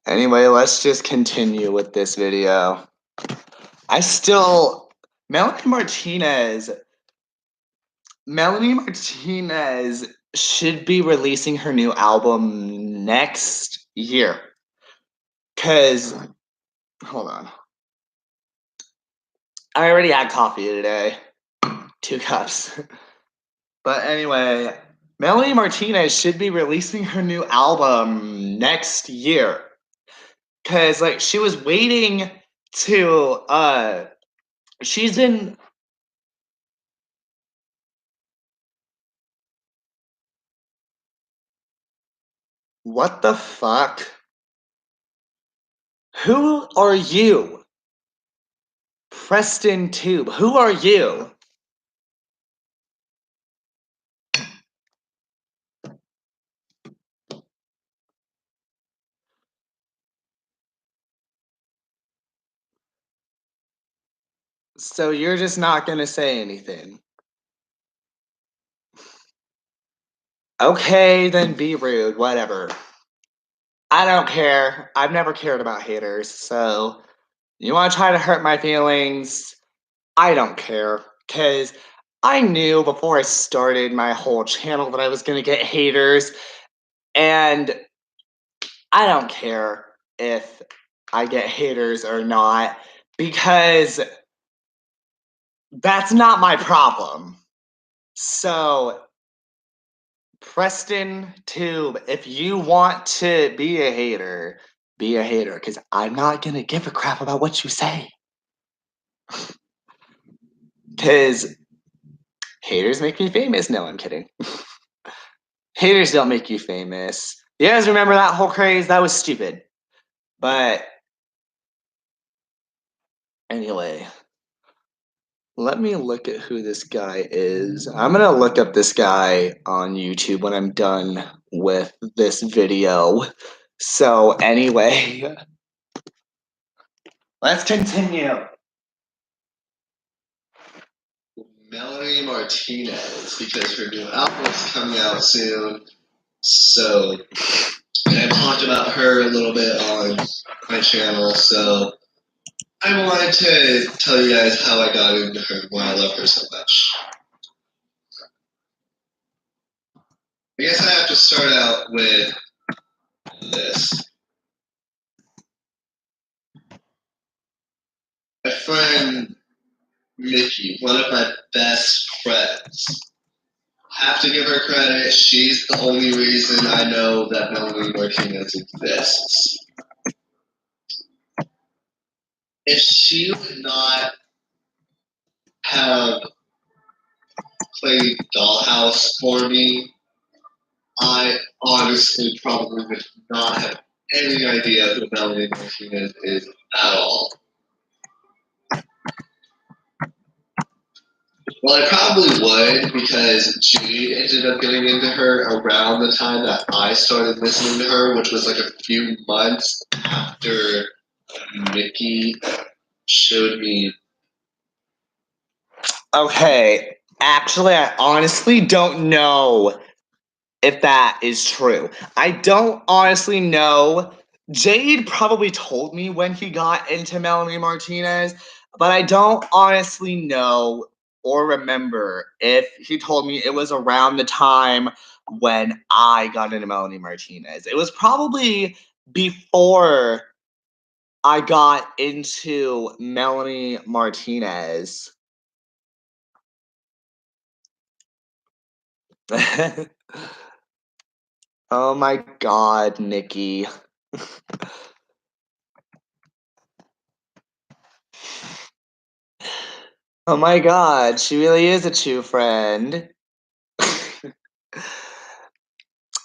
Anyway, let's just continue with this video. Melanie Martinez should be releasing her new album next year. Hold on. I already had coffee today. 2 cups. But anyway, Melanie Martinez should be releasing her new album next year. Cause she was waiting to she's been what the fuck? Who are you? Preston Tube, who are you? So you're just not gonna say anything. Okay, then be rude, whatever. I don't care. I've never cared about haters, so you wanna try to hurt my feelings? I don't care, because I knew before I started my whole channel that I was gonna get haters, and I don't care if I get haters or not, because that's not my problem. So, Preston Tube, if you want to be a hater, because I'm not gonna give a crap about what you say. Because haters make me famous. No, I'm kidding. Haters don't make you famous. You guys remember that whole craze? That was stupid. But anyway, let me look at who this guy is. I'm gonna look up this guy on YouTube when I'm done with this video. So anyway, let's continue. Melanie Martinez, because her new album's coming out soon. So, and I've talked about her a little bit on my channel, so I wanted to tell you guys how I got into her, why I love her so much. I guess I have to start out with this. My friend Mickey, one of my best friends. Have to give her credit. She's the only reason I know that Melanie Martinez exists. If she would not have played Dollhouse for me, I honestly probably would not have any idea who Melanie Martinez is at all. Well, I probably would, because Judy ended up getting into her around the time that I started listening to her, which was like a few months after Mickey showed me. Okay, actually, I honestly don't know if that is true. I don't honestly know. Jade probably told me when he got into Melanie Martinez, but I don't honestly know or remember if he told me it was around the time when I got into Melanie Martinez. It was probably before I got into Melanie Martinez. Oh my God, Nikki. Oh my God, she really is a true friend.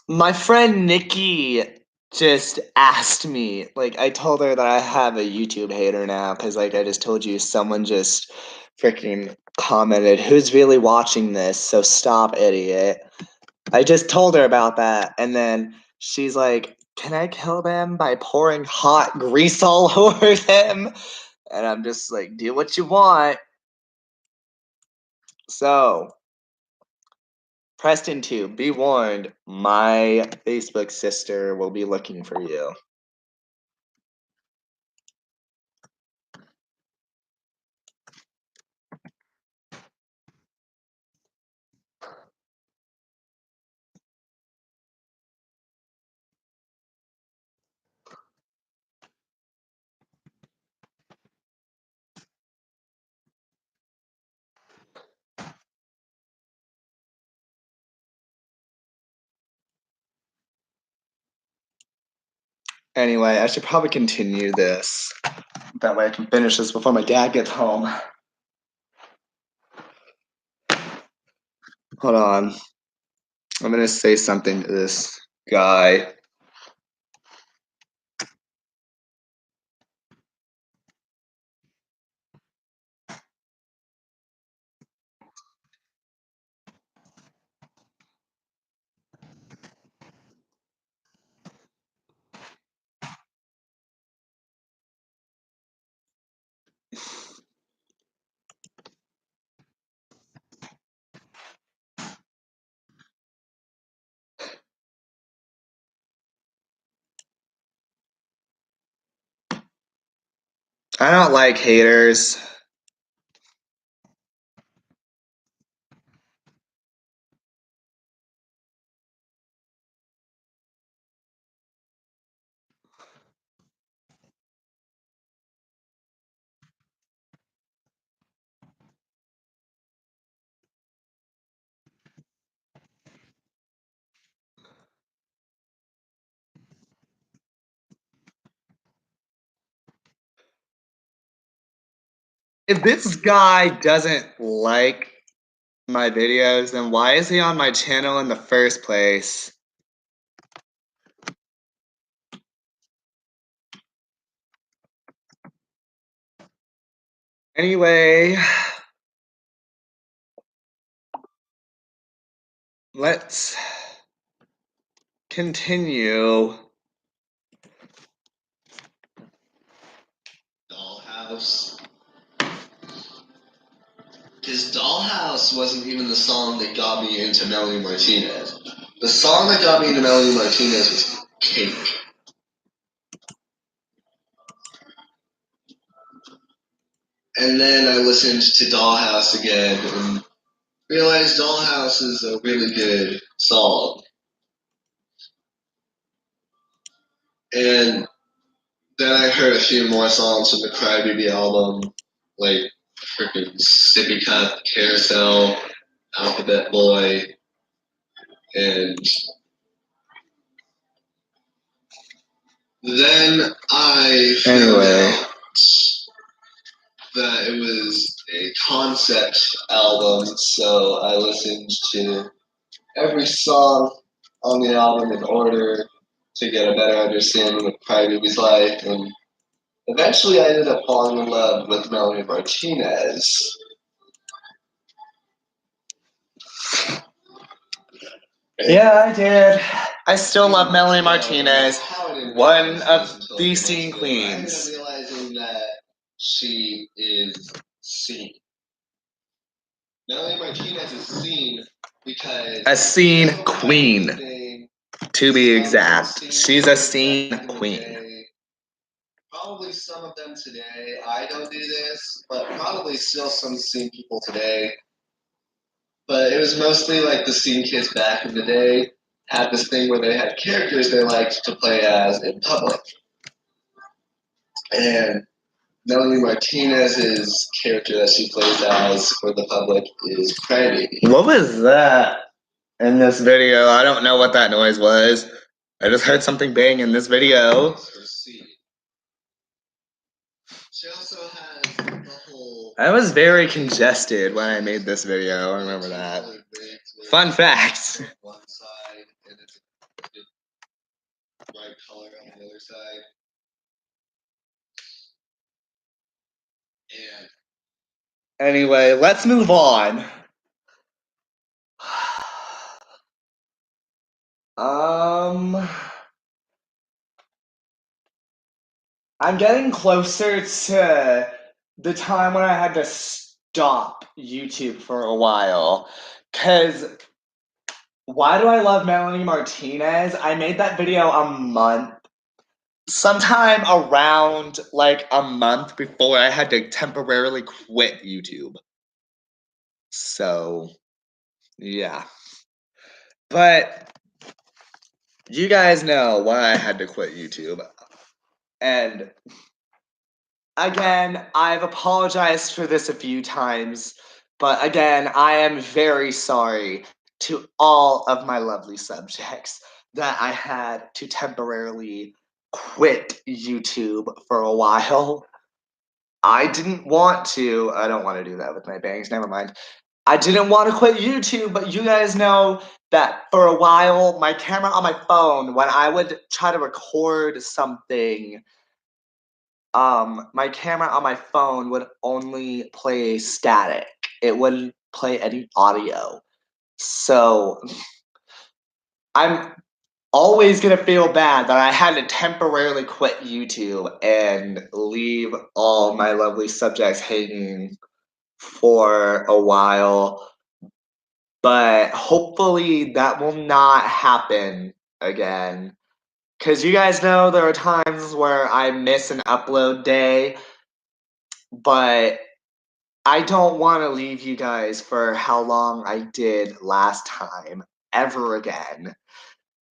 My friend Nikki just asked me, like, I told her that I have a YouTube hater now because, like, I just told you someone just freaking commented, "Who's really watching this? So stop, idiot." I just told her about that, and then she's like, "Can I kill them by pouring hot grease all over them?" And I'm just like, "Do what you want." So, Preston 2, be warned, my Facebook sister will be looking for you. Anyway, I should probably continue this. That way I can finish this before my dad gets home. Hold on. I'm gonna say something to this guy. I don't like haters. If this guy doesn't like my videos, then why is he on my channel in the first place? Anyway, let's continue. Dollhouse. Because Dollhouse wasn't even the song that got me into Melanie Martinez. The song that got me into Melanie Martinez was Cake. And then I listened to Dollhouse again and realized Dollhouse is a really good song. And then I heard a few more songs from the Crybaby album, like freaking Sippy Cup, Carousel, Alphabet Boy, and then I found out that it was a concept album, so I listened to every song on the album in order to get a better understanding of Crybaby's life, and eventually I ended up falling in love with Melanie Martinez. Yeah, I did. I still love Melanie Martinez, one of the scene queens. I ended up realizing that she is seen. Melanie Martinez is seen because A scene queen, to be exact. She's a scene queen. Probably some of them today. I don't do this, but probably still some scene people today. But it was mostly like the scene kids back in the day had this thing where they had characters they liked to play as in public. And Melanie Martinez's character that she plays as for the public is Crybaby. What was that in this video? I don't know what that noise was. I just heard something bang in this video. She also has the whole. I was very congested when I made this video. I remember that. Fun fact. One side and it's a bright color on the other side. And Anyway, let's move on. I'm getting closer to the time when I had to stop YouTube for a while. Cause why do I love Melanie Martinez? I made that video sometime around like a month before I had to temporarily quit YouTube. So, yeah. But you guys know why I had to quit YouTube. And again, I've apologized for this a few times, but again, I am very sorry to all of my lovely subjects that I had to temporarily quit YouTube for a while. I didn't want to. I don't want to do that with my bangs, never mind. I didn't want to quit YouTube, but you guys know that for a while, my camera on my phone, when I would try to record something, my camera on my phone would only play static. It wouldn't play any audio. So I'm always gonna feel bad that I had to temporarily quit YouTube and leave all my lovely subjects hanging for a while. But hopefully that will not happen again. Because you guys know there are times where I miss an upload day, but I don't want to leave you guys for how long I did last time ever again.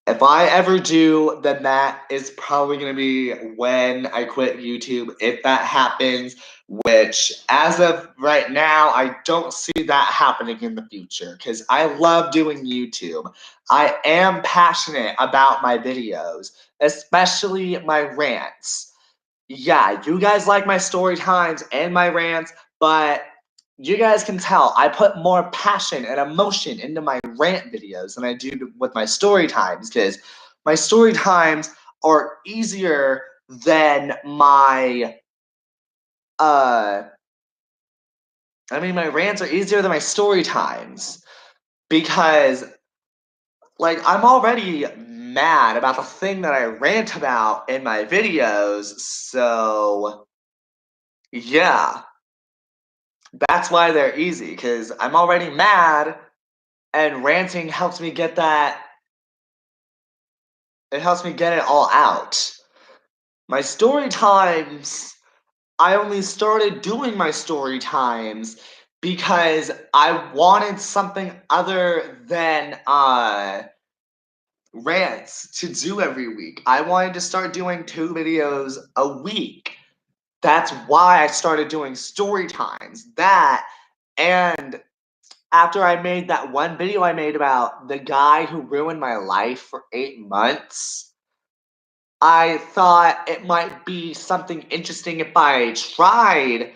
If I ever do, then that is probably going to be when I quit YouTube, if that happens, which as of right now, I don't see that happening in the future because I love doing YouTube. I am passionate about my videos, especially my rants. Yeah, you guys like my story times and my rants, but you guys can tell I put more passion and emotion into my rant videos than I do with my story times because my story times are easier than my my rants are easier than my story times because like I'm already mad about the thing that I rant about in my videos, so yeah. That's why they're easy, because I'm already mad, and ranting helps me get that. It helps me get it all out. My story times, I only started doing my story times because I wanted something other than rants to do every week. I wanted to start doing 2 videos a week. That's why I started doing story times. That and after I made that one video I made about the guy who ruined my life for 8 months, I thought it might be something interesting if I tried.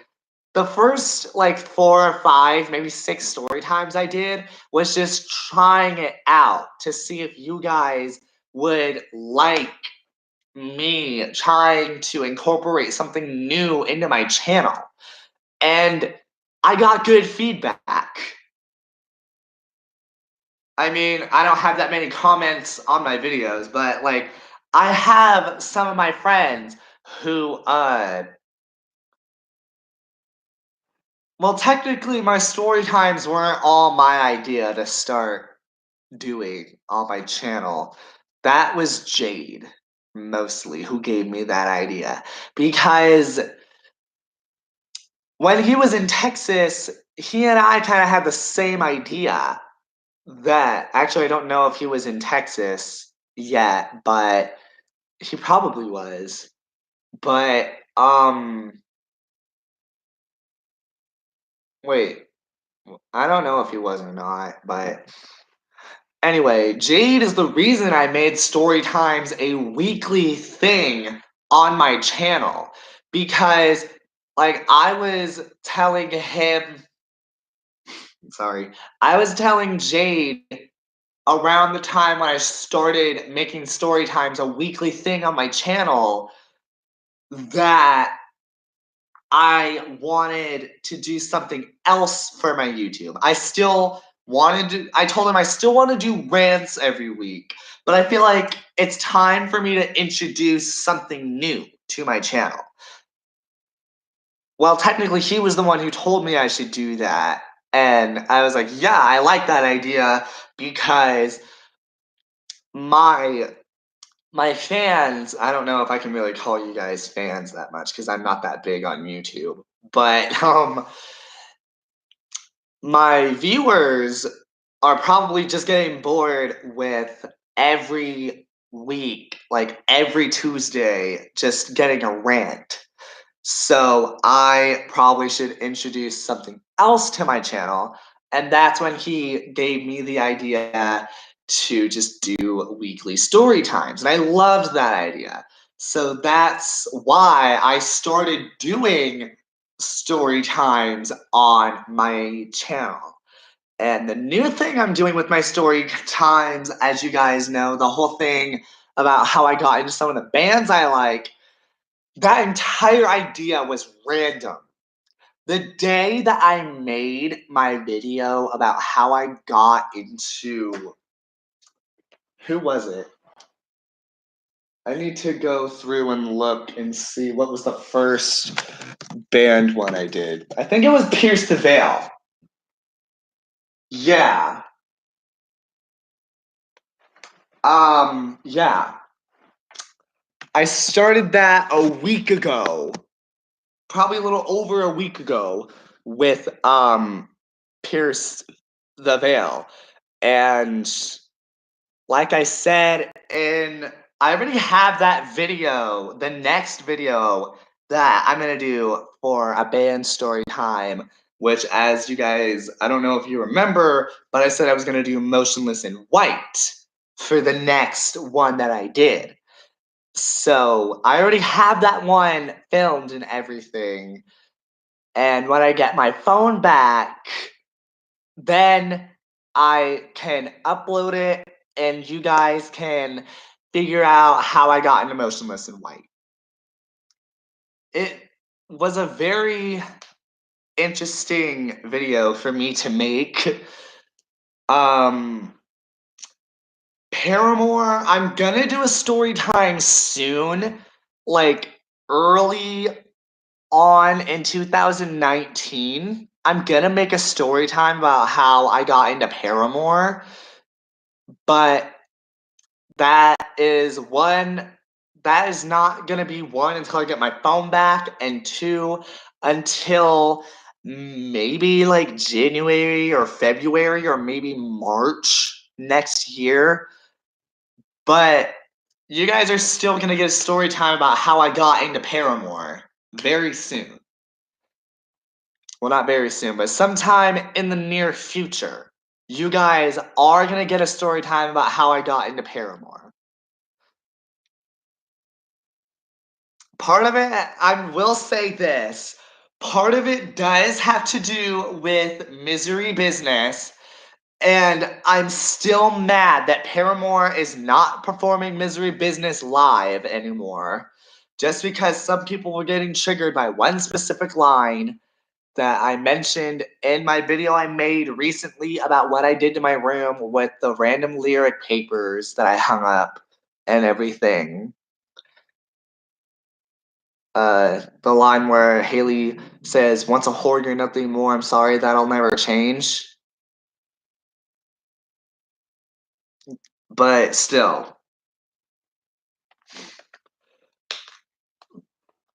The first like 4 or 5, maybe 6 story times I did was just trying it out to see if you guys would like me trying to incorporate something new into my channel. And I got good feedback. I mean, I don't have that many comments on my videos, but like I have some of my friends who well, technically my story times weren't all my idea to start doing on my channel. That was Jade mostly who gave me that idea because when he was in Texas, he and I kind of had the same idea that actually I don't know if he was in Texas yet, but he probably was. But wait, I don't know if he was or not, but anyway, Jade is the reason I made story times a weekly thing on my channel because like I was telling Jade around the time when I started making story times a weekly thing on my channel that I wanted to do something else for my YouTube. I told him I still want to do rants every week, but I feel like it's time for me to introduce something new to my channel. Well, technically, he was the one who told me I should do that. And I was like, yeah, I like that idea because my fans, I don't know if I can really call you guys fans that much because I'm not that big on YouTube. But my viewers are probably just getting bored with every week, like every Tuesday, just getting a rant. So I probably should introduce something else to my channel. And that's when he gave me the idea to just do weekly story times. And I loved that idea. So that's why I started doing story times on my channel. And the new thing I'm doing with my story times, as you guys know, the whole thing about how I got into some of the bands I like, that entire idea was random. The day that I made my video about how I got into... Who was it? I need to go through and look and see what was the first band one I did. I think it was Pierce the Veil. Yeah. Yeah. I started that a week ago. Probably a little over a week ago with Pierce the Veil. And like I said, I already have that video, the next video that I'm gonna do for a band story time, which as you guys, I don't know if you remember, but I said I was gonna do Motionless in White for the next one that I did. So I already have that one filmed and everything. And when I get my phone back, then I can upload it and you guys can figure out how I got into Motionless in White. It was a very interesting video for me to make. Paramore, I'm gonna do a story time soon, like early on in 2019. I'm gonna make a story time about how I got into Paramore, but that is not gonna be one until I get my phone back, and two, until maybe like January or February or maybe March next year. But you guys are still gonna get a story time about how I got into Paramore very soon. Well, not very soon, but sometime in the near future, you guys are gonna get a story time about how I got into Paramore. Part of it, I will say this, part of it does have to do with Misery Business, and I'm still mad that Paramore is not performing Misery Business live anymore, just because some people were getting triggered by one specific line that I mentioned in my video I made recently about what I did to my room with the random lyric papers that I hung up and everything. The line where Haley says, "Once a whore, you're nothing more. I'm sorry, that'll never change." But still,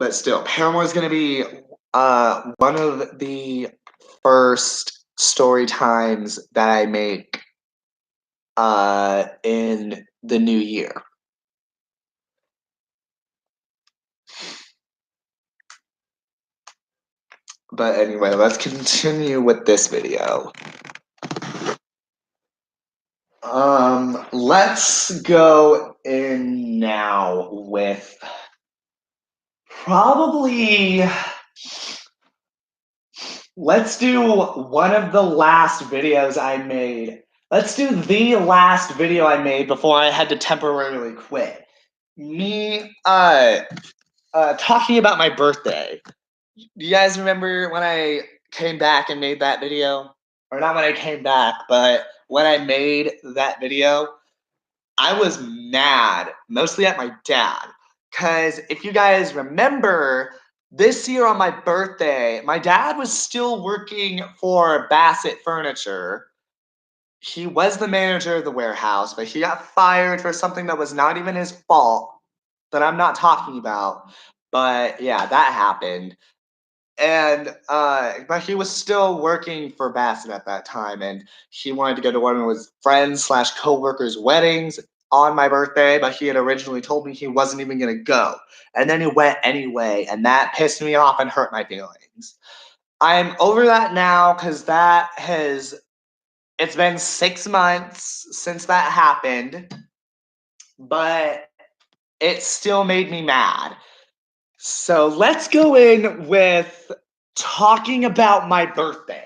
Paramore is going to be one of the first story times that I make in the new year. But anyway, let's continue with this video. Let's go in now with probably, let's do one of the last videos I made. Let's do the last video I made before I had to temporarily quit. Me, talking about my birthday. Do you guys remember when I came back and made that video? Or not when I came back, but when I made that video, I was mad, mostly at my dad. Because if you guys remember, this year on my birthday, my dad was still working for Bassett Furniture. He was the manager of the warehouse, but he got fired for something that was not even his fault, that I'm not talking about. But yeah, that happened. And but he was still working for Bassett at that time, and he wanted to go to one of his friends slash coworkers' weddings on my birthday, but he had originally told me he wasn't even gonna go. And then he went anyway, and that pissed me off and hurt my feelings. I'm over that now because it's been 6 months since that happened, but it still made me mad. So let's go in with talking about my birthday.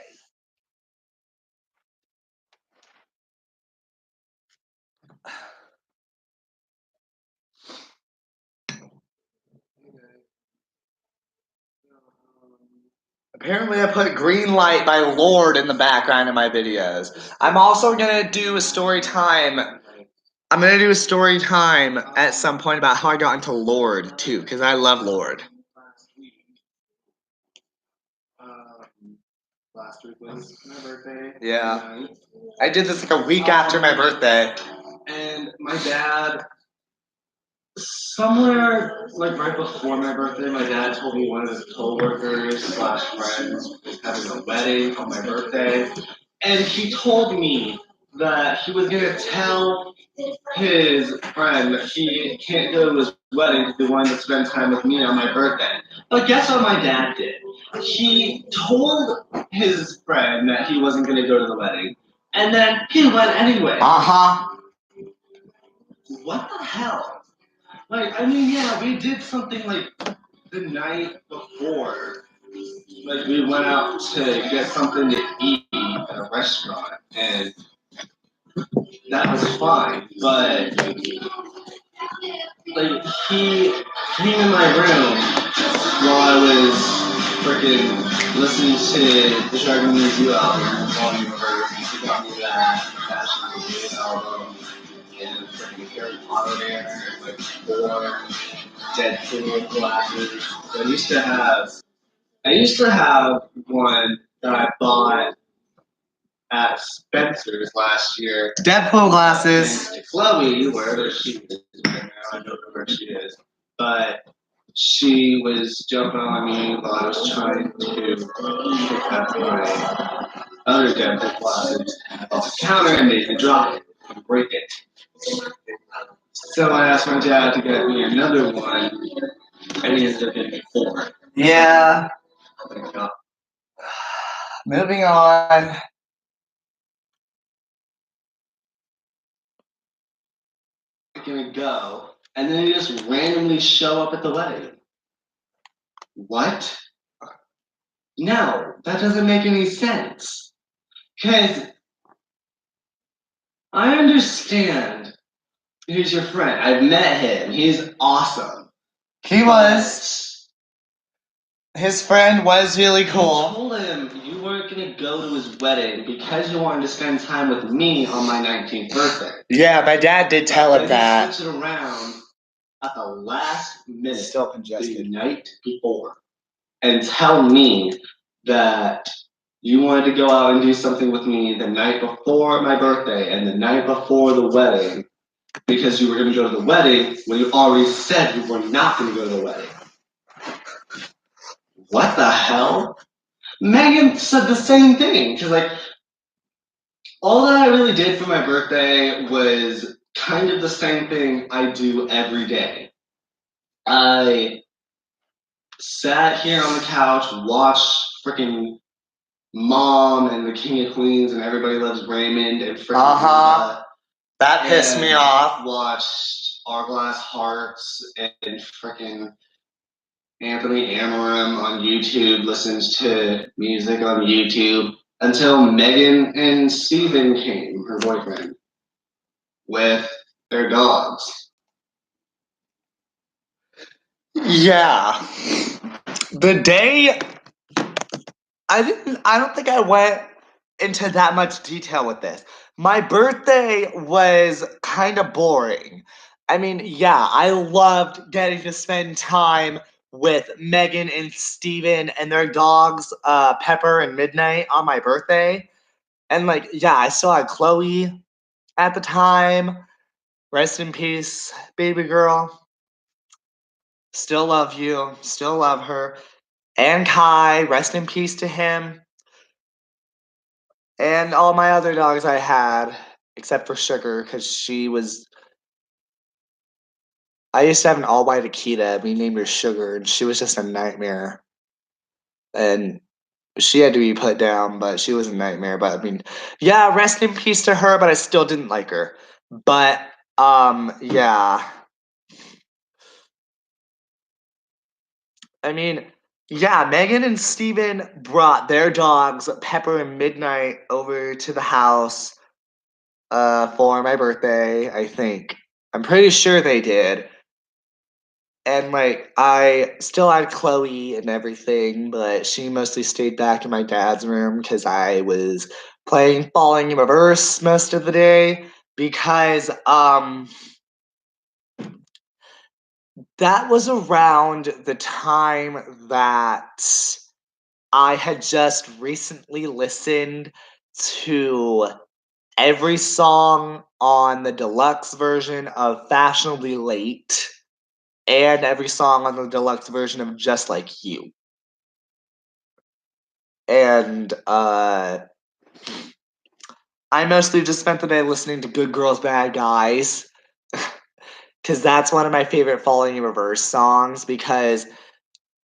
Apparently I put Green Light by Lorde in the background of my videos. I'm also gonna do a story time. I'm gonna do a story time at some point about how I got into Lorde too, because I love Lorde. Last week was my birthday. Yeah. I did this like a week after my birthday. And my dad, somewhere like right before my birthday, my dad told me one of his coworkers slash friends was having a wedding on my birthday. And he told me that he was gonna tell his friend that he can't go to his wedding because he wanted to spend time with me on my birthday. But guess what my dad did? He told his friend that he wasn't gonna go to the wedding, and then he went anyway. Uh-huh. What the hell? Like, I mean, yeah, we did something like the night before. Like, we went out to get something to eat at a restaurant, and that was fine. But, like, he came in my room while I was freaking listening to the Dragon News U album, Volume First. He got me that Fashion Review album, and freaking Harry Potter there, and like 4 Deadpool glasses. I used to have one that I bought at Spencer's last year. Deadpool glasses. And Chloe, wherever she is right now, I don't know where she is, but she was jumping on me while I was trying to pick up my other Deadpool glasses off the counter, and they drop it and break it. So I asked my dad to get me another one, and he ended up getting me 4. Yeah. Moving on. Gonna go, and then you just randomly show up at the wedding. What? No, that doesn't make any sense. Because I understand he's your friend. I've met him. He's awesome. He was. His friend was really I cool. told him you weren't gonna go to his wedding because you wanted to spend time with me on my 19th birthday. Yeah, my dad did tell him And that. he switched it around at the last minute, Still the congested. night before, and tell me that you wanted to go out and do something with me the night before my birthday and the night before the wedding because you were going to go to the wedding when you already said you were not going to go to the wedding. what the hell? Megan said the same thing. Because, like, all that I really did for my birthday was kind of the same thing I do every day. I sat here on the couch, watched freaking Mom and the King of Queens and Everybody Loves Raymond and freaking That pissed me off. watched Hourglass Hearts and freaking Anthony Amorim on YouTube, listens to music on YouTube until Megan and Steven came, her boyfriend, with their dogs. Yeah. The day I don't think I went into that much detail with this. My birthday was kind of boring. I mean, yeah, I loved getting to spend time with Megan and Steven and their dogs, Pepper and Midnight, on my birthday. And, like, yeah, I still had Chloe at the time. Rest in peace, baby girl. Still love you. Still love her. And Kai, rest in peace to him. And all my other dogs I had, except for Sugar, because she was. I used to have an all white Akita. We named her Sugar, and she was just a nightmare. And she had to be put down, but she was a nightmare. But I mean, yeah, rest in peace to her, but I still didn't like her. But, yeah. I mean, yeah, Megan and Steven brought their dogs, Pepper and Midnight, over to the house for my birthday, I think. I'm pretty sure they did. And, like, I still had Chloe and everything, but she mostly stayed back in my dad's room because I was playing Falling in Reverse most of the day because, that was around the time that I had just recently listened to every song on the deluxe version of Fashionably Late and every song on the deluxe version of Just Like You. And I mostly just spent the day listening to Good Girls, Bad Guys. Because that's one of my favorite Falling in Reverse songs, because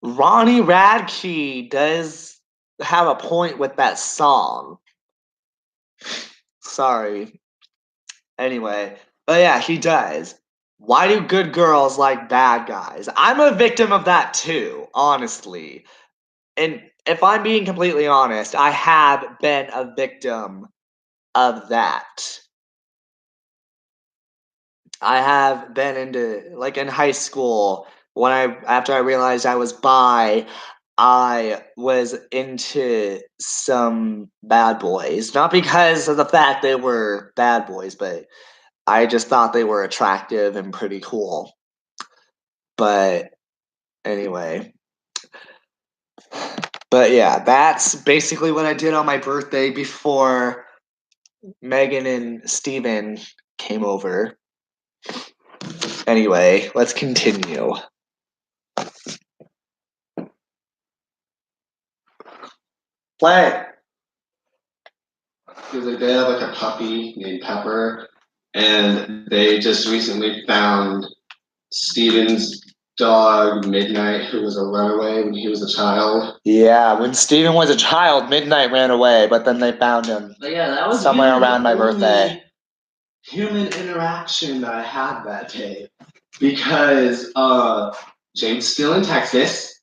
Ronnie Radke does have a point with that song. Sorry. Anyway, but yeah, he does. Why do good girls like bad guys? I'm a victim of that too, honestly. And if I'm being completely honest, I have been a victim of that. I have been into, like, in high school, after I realized I was bi, I was into some bad boys. Not because of the fact they were bad boys, but I just thought they were attractive and pretty cool. But anyway. But yeah, that's basically what I did on my birthday before Megan and Steven came over. Anyway, let's continue. Play. Because like, they have like a puppy named Pepper, and they just recently found Steven's dog Midnight, who was a runaway when he was a child. Yeah, when Steven was a child, Midnight ran away, but then they found him. But yeah, that was somewhere really around my the only birthday. Human interaction that I had that day, because Jane's still in Texas.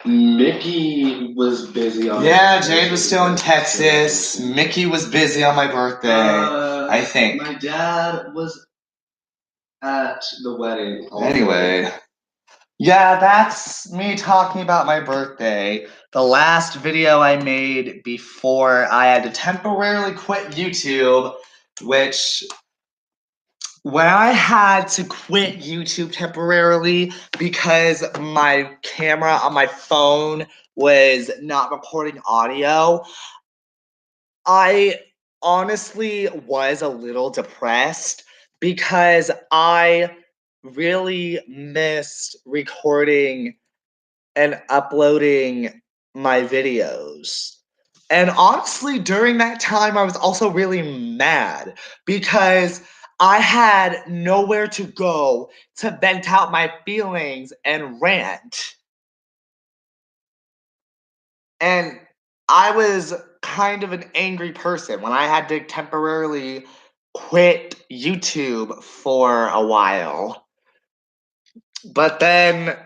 Mickey was busy on. Yeah, Jade was still in Texas. Mickey was busy on my birthday, I think. My dad was at the wedding. Anyway. Yeah, that's me talking about my birthday. The last video I made before I had to temporarily quit YouTube, which when I had to quit YouTube temporarily because my camera on my phone was not recording audio, I honestly was a little depressed because I really missed recording and uploading my videos. And honestly, during that time, I was also really mad because I had nowhere to go to vent out my feelings and rant. And I was kind of an angry person when I had to temporarily quit YouTube for a while. But then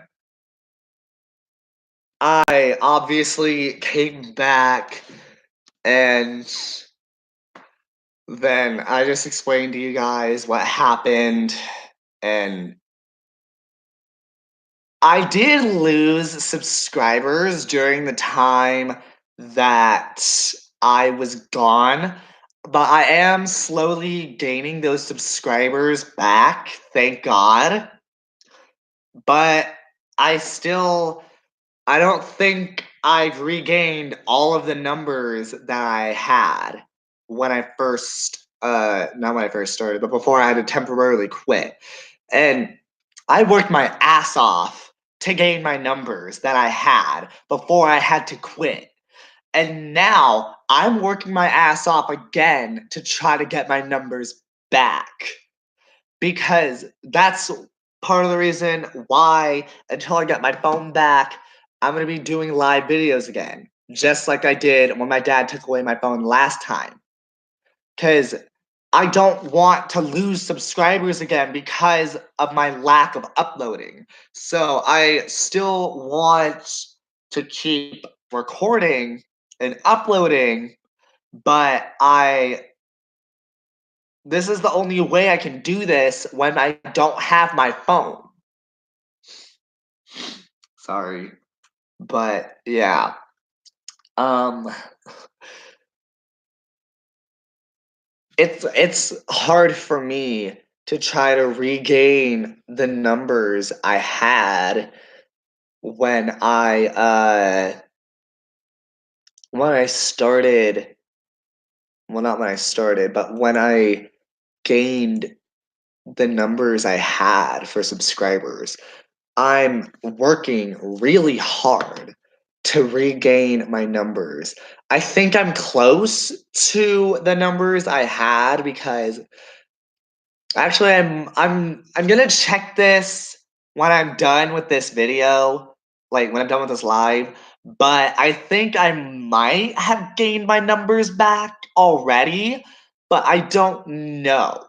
I obviously came back, and then I just explained to you guys what happened, and I did lose subscribers during the time that I was gone, but I am slowly gaining those subscribers back, thank God. But I still, I don't think I've regained all of the numbers that I had when I first, not when I first started, but before I had to temporarily quit. And I worked my ass off to gain my numbers that I had before I had to quit. And now I'm working my ass off again to try to get my numbers back. Because that's part of the reason why, until I get my phone back, I'm going to be doing live videos again. Just like I did when my dad took away my phone last time. Because I don't want to lose subscribers again because of my lack of uploading. So I still want to keep recording and uploading, but this is the only way I can do this when I don't have my phone. Sorry. But yeah. It's hard for me to try to regain the numbers I had when I started, well, not when I started, but when I gained the numbers I had for subscribers. I'm working really hard to regain my numbers. I think I'm close to the numbers I had because actually I'm gonna check this when I'm done with this video, like when I'm done with this live, but I think I might have gained my numbers back already, but I don't know.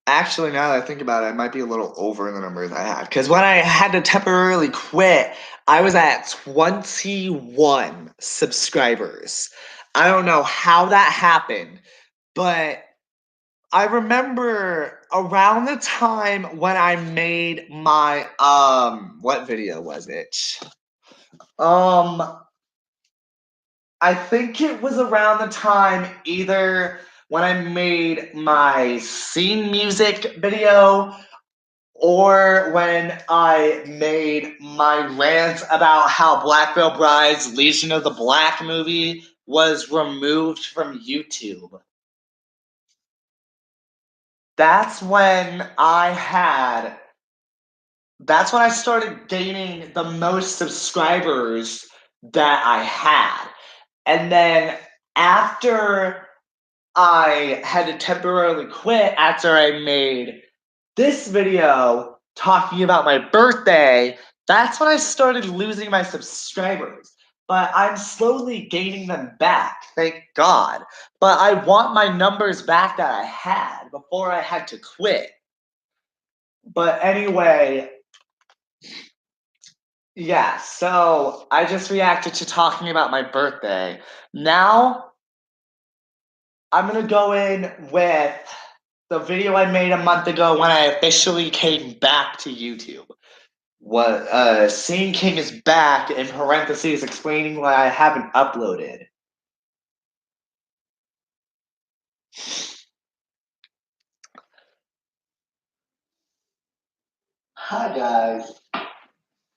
Actually, now that I think about it, I might be a little over the numbers I had. Because when I had to temporarily quit, I was at 21 subscribers. I don't know how that happened, but I remember around the time when I made my what video was it? I think it was around the time either when I made my scene music video or when I made my rant about how Black Veil Bride's Legion of the Black movie was removed from YouTube. That's when I started gaining the most subscribers that I had. And then after I had to temporarily quit after I made this video talking about my birthday, that's when I started losing my subscribers. But I'm slowly gaining them back, thank God. But I want my numbers back that I had before I had to quit. But anyway, yeah, so I just reacted to talking about my birthday. Now, I'm gonna go in with the video I made a month ago when I officially came back to YouTube. What Scene King is back, in parentheses explaining why I haven't uploaded. Hi guys.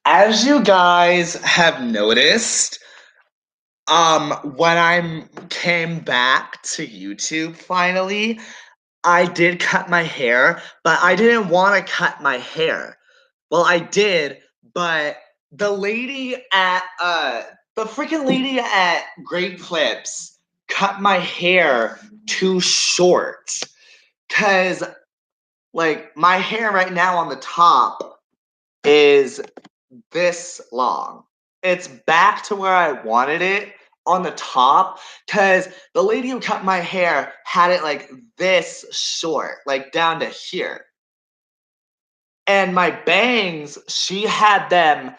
As you guys have noticed, when I came back to YouTube finally, I did cut my hair, but I didn't want to cut my hair. Well, I did, but the freaking lady at Great Clips cut my hair too short. Cause like my hair right now on the top is this long. It's back to where I wanted it on the top because the lady who cut my hair had it like this short, like down to here. And my bangs, she had them.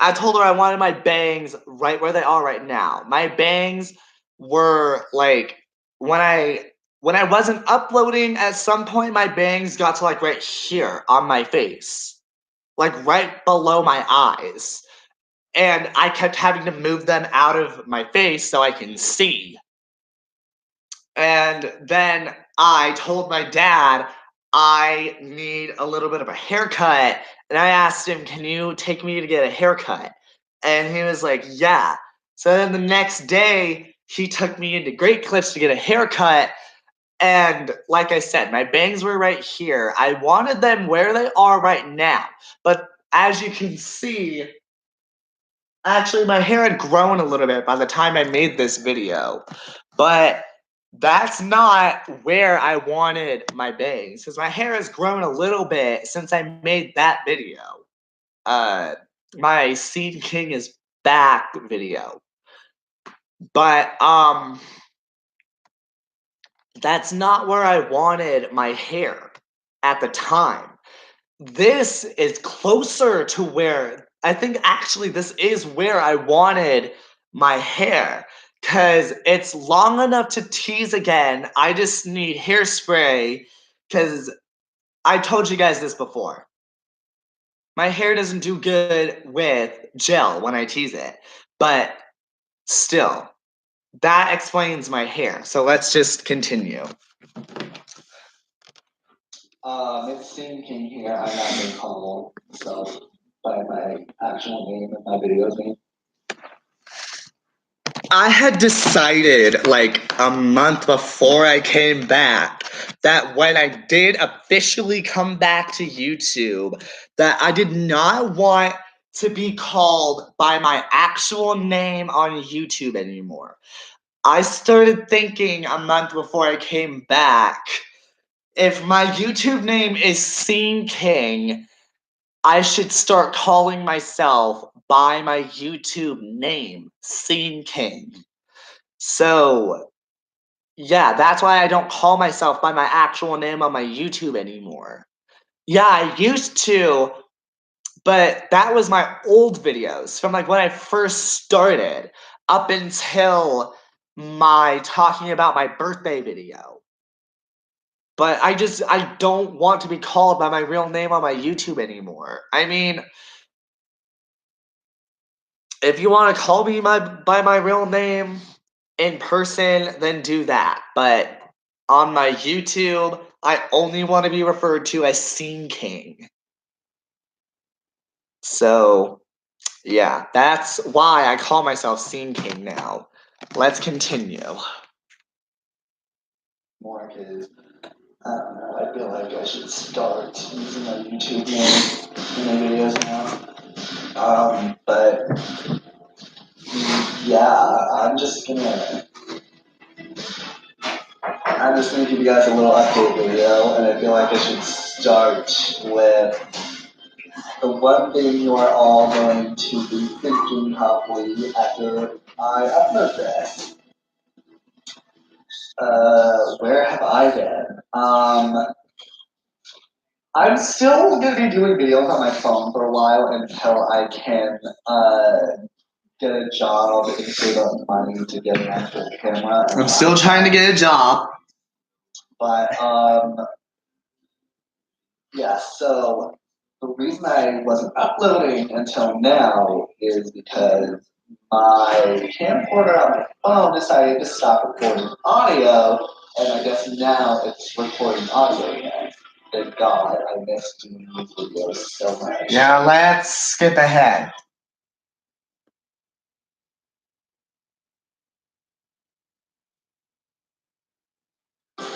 I told her I wanted my bangs right where they are right now. My bangs were like when I wasn't uploading at some point my bangs got to like right here on my face. Like right below my eyes. And I kept having to move them out of my face so I can see. And then I told my dad I need a little bit of a haircut. And I asked him, can you take me to get a haircut? And he was like, yeah. So then the next day, he took me into Great Clips to get a haircut. And like I said, my bangs were right here. I wanted them where they are right now. But as you can see, actually, my hair had grown a little bit by the time I made this video, but that's not where I wanted my bangs because my hair has grown a little bit since I made that video. My Scene King is back video. But that's not where I wanted my hair at the time. This is closer to where I think actually this is where I wanted my hair because it's long enough to tease again. I just need hairspray because I told you guys this before. My hair doesn't do good with gel when I tease it, but still, that explains my hair. So let's just continue. It's Scene King here. I'm not going to call myself by my actual name and my video's name. I had decided like a month before I came back that when I did officially come back to YouTube, that I did not want to be called by my actual name on YouTube anymore. I started thinking a month before I came back, if my YouTube name is Scene King, I should start calling myself by my YouTube name, Scene King. So, yeah, that's why I don't call myself by my actual name on my YouTube anymore. Yeah, I used to, but that was my old videos from like when I first started up until my talking about my birthday video. But I don't want to be called by my real name on my YouTube anymore. I mean, if you want to call me by my real name in person, then do that. But on my YouTube, I only want to be referred to as Scene King. So, yeah, that's why I call myself Scene King now. Let's continue. More because I don't know. I feel like I should start using my YouTube name in my videos now. But yeah, I'm just gonna give you guys a little update video, and I feel like I should start with the one thing you are all going to be thinking probably after I upload this. Where have I been? I'm still going to be doing videos on my phone for a while until I can get a job and save up money to get an actual camera. I'm still trying to get a job. But yeah, so the reason I wasn't uploading until now is because my camcorder on my phone decided to stop recording audio, and I guess now it's recording audio again. Thank God, I missed doing these videos so much. Yeah, let's skip ahead.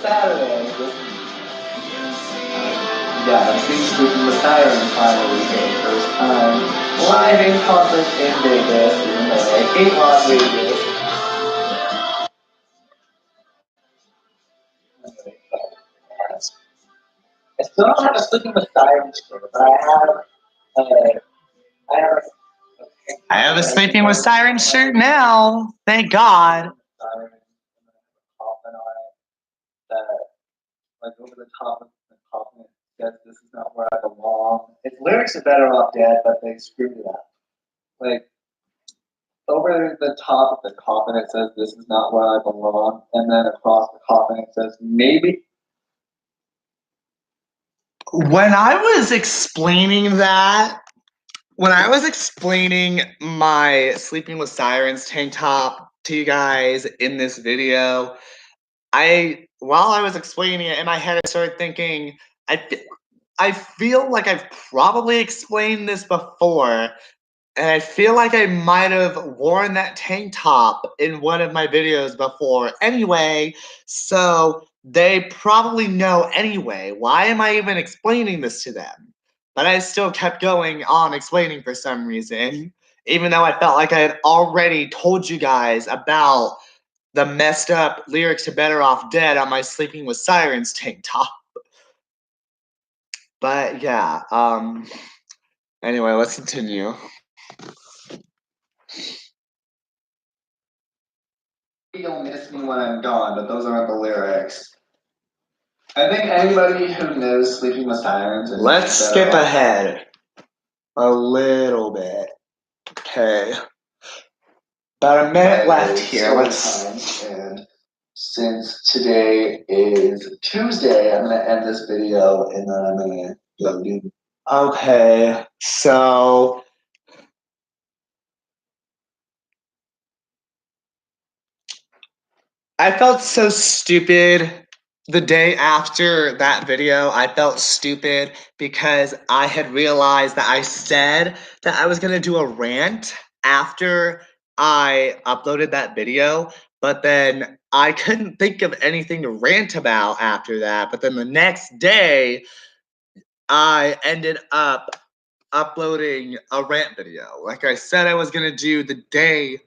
Saturday, this yeah, I'm seeing Sleeping with Sirens finally for the first time. Live in concert in Vegas, even though I hate Las Vegas. I still don't have a Sleeping with Sirens shirt, but I have a Sleeping with Sirens shirt now. Thank God. Sirens and then a coffin on it that, like, over the top of the coffin, it says, "This is not where I belong." Its lyrics are better off dead, but they screwed it up. Like, over the top of the coffin, it says, "This is not where I belong," and then across the coffin, it says, "Maybe." When I was explaining my Sleeping with Sirens tank top to you guys in this video, while I was explaining it in my head, I started thinking, I feel like I've probably explained this before, and I feel like I might have worn that tank top in one of my videos before anyway, so they probably know anyway. Why am I even explaining this to them? But I still kept going on explaining for some reason, even though I felt like I had already told you guys about the messed up lyrics to Better Off Dead on my Sleeping with Sirens tank top. But yeah, anyway, let's continue. "You'll miss me when I'm gone," but those aren't the lyrics. I think anybody who knows Sleeping with Sirens and Let's skip ahead a little bit. Okay. About a minute left here. And since today is Tuesday, I'm gonna end this video and then I'm gonna go do. Okay, so I felt so stupid the day after that video. I felt stupid because I had realized that I said that I was gonna do a rant after I uploaded that video, but then I couldn't think of anything to rant about after that. But then the next day, I ended up uploading a rant video. Like I said I was gonna do the day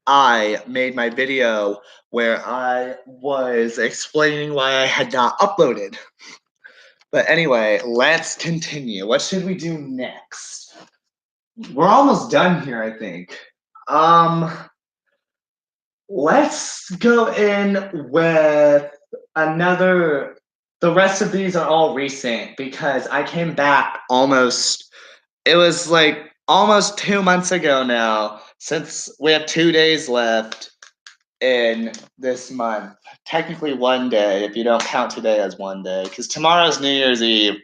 I made my video where I was explaining why I had not uploaded. But anyway, let's continue. What should we do next? We're almost done here, I think. Let's go in with the rest of these are all recent because I came back it was like almost 2 months ago now, since we have 2 days left in this month. Technically 1 day, if you don't count today as 1 day, because tomorrow's New Year's Eve.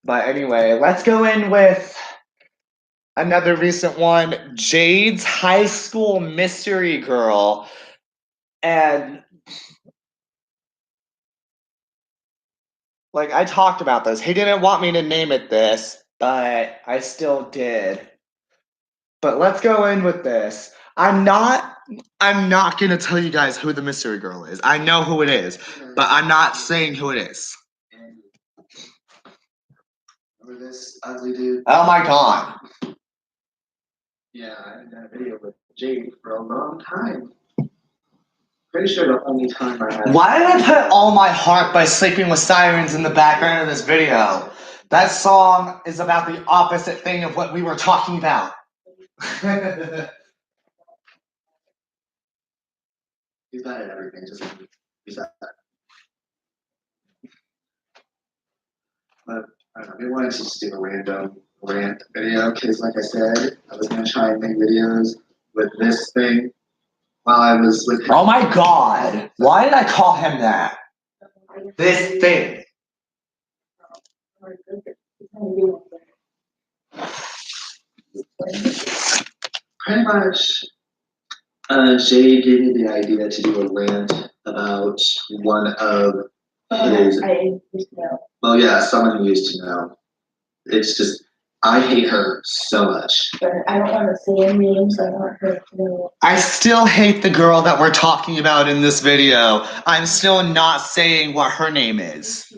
But anyway, let's go in with another recent one, Jade's High School Mystery Girl. And like I talked about this. He didn't want me to name it this, but I still did. But let's go in with this. I'm not gonna tell you guys who the mystery girl is. I know who it is, but I'm not saying who it is. Remember this ugly dude? Oh my god. Yeah, I did that video with Jade for a long time. Pretty sure the only time I had. Why did I put All My Heart by Sleeping with Sirens in the background of this video? That song is about the opposite thing of what we were talking about. He's bad at everything, just he's that. But I don't know, maybe why don't you just do a random rant video? Because like I said, I was gonna try and make videos with this thing while I was with him. Oh my god. Why did I call him that? This thing. Pretty much, Jay gave me the idea to do a rant about one of his. Well, yeah, someone who used to know. It's just I hate her so much. But I don't want to say any names. I want her to know. I still hate the girl that we're talking about in this video. I'm still not saying what her name is.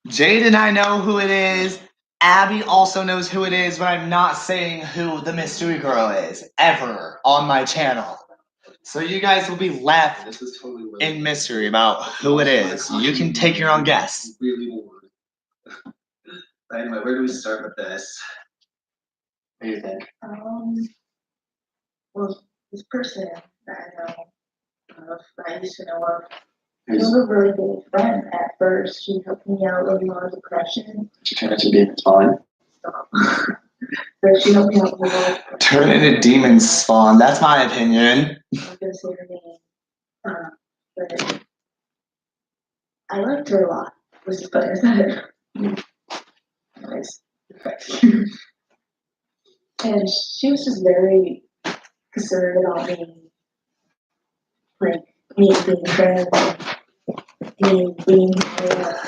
Jade and I know who it is. Abby also knows who it is, but I'm not saying who the mystery girl is ever on my channel. So you guys will be left This is totally weird. in mystery about who it is. You can take your own guess. Really bored. But anyway, where do we start with this? What do you think? Well, this person that I know, I used to know of, she was a really good friend at first. She helped me out with my depression. She turned out to be fine. Stop. But she helped me out with a lot of Turn into demon spawn. That's my opinion. I'm not gonna say her name. But I liked her a lot, which is better than nice. And she was just very concerned about me, like me being friends, me being here.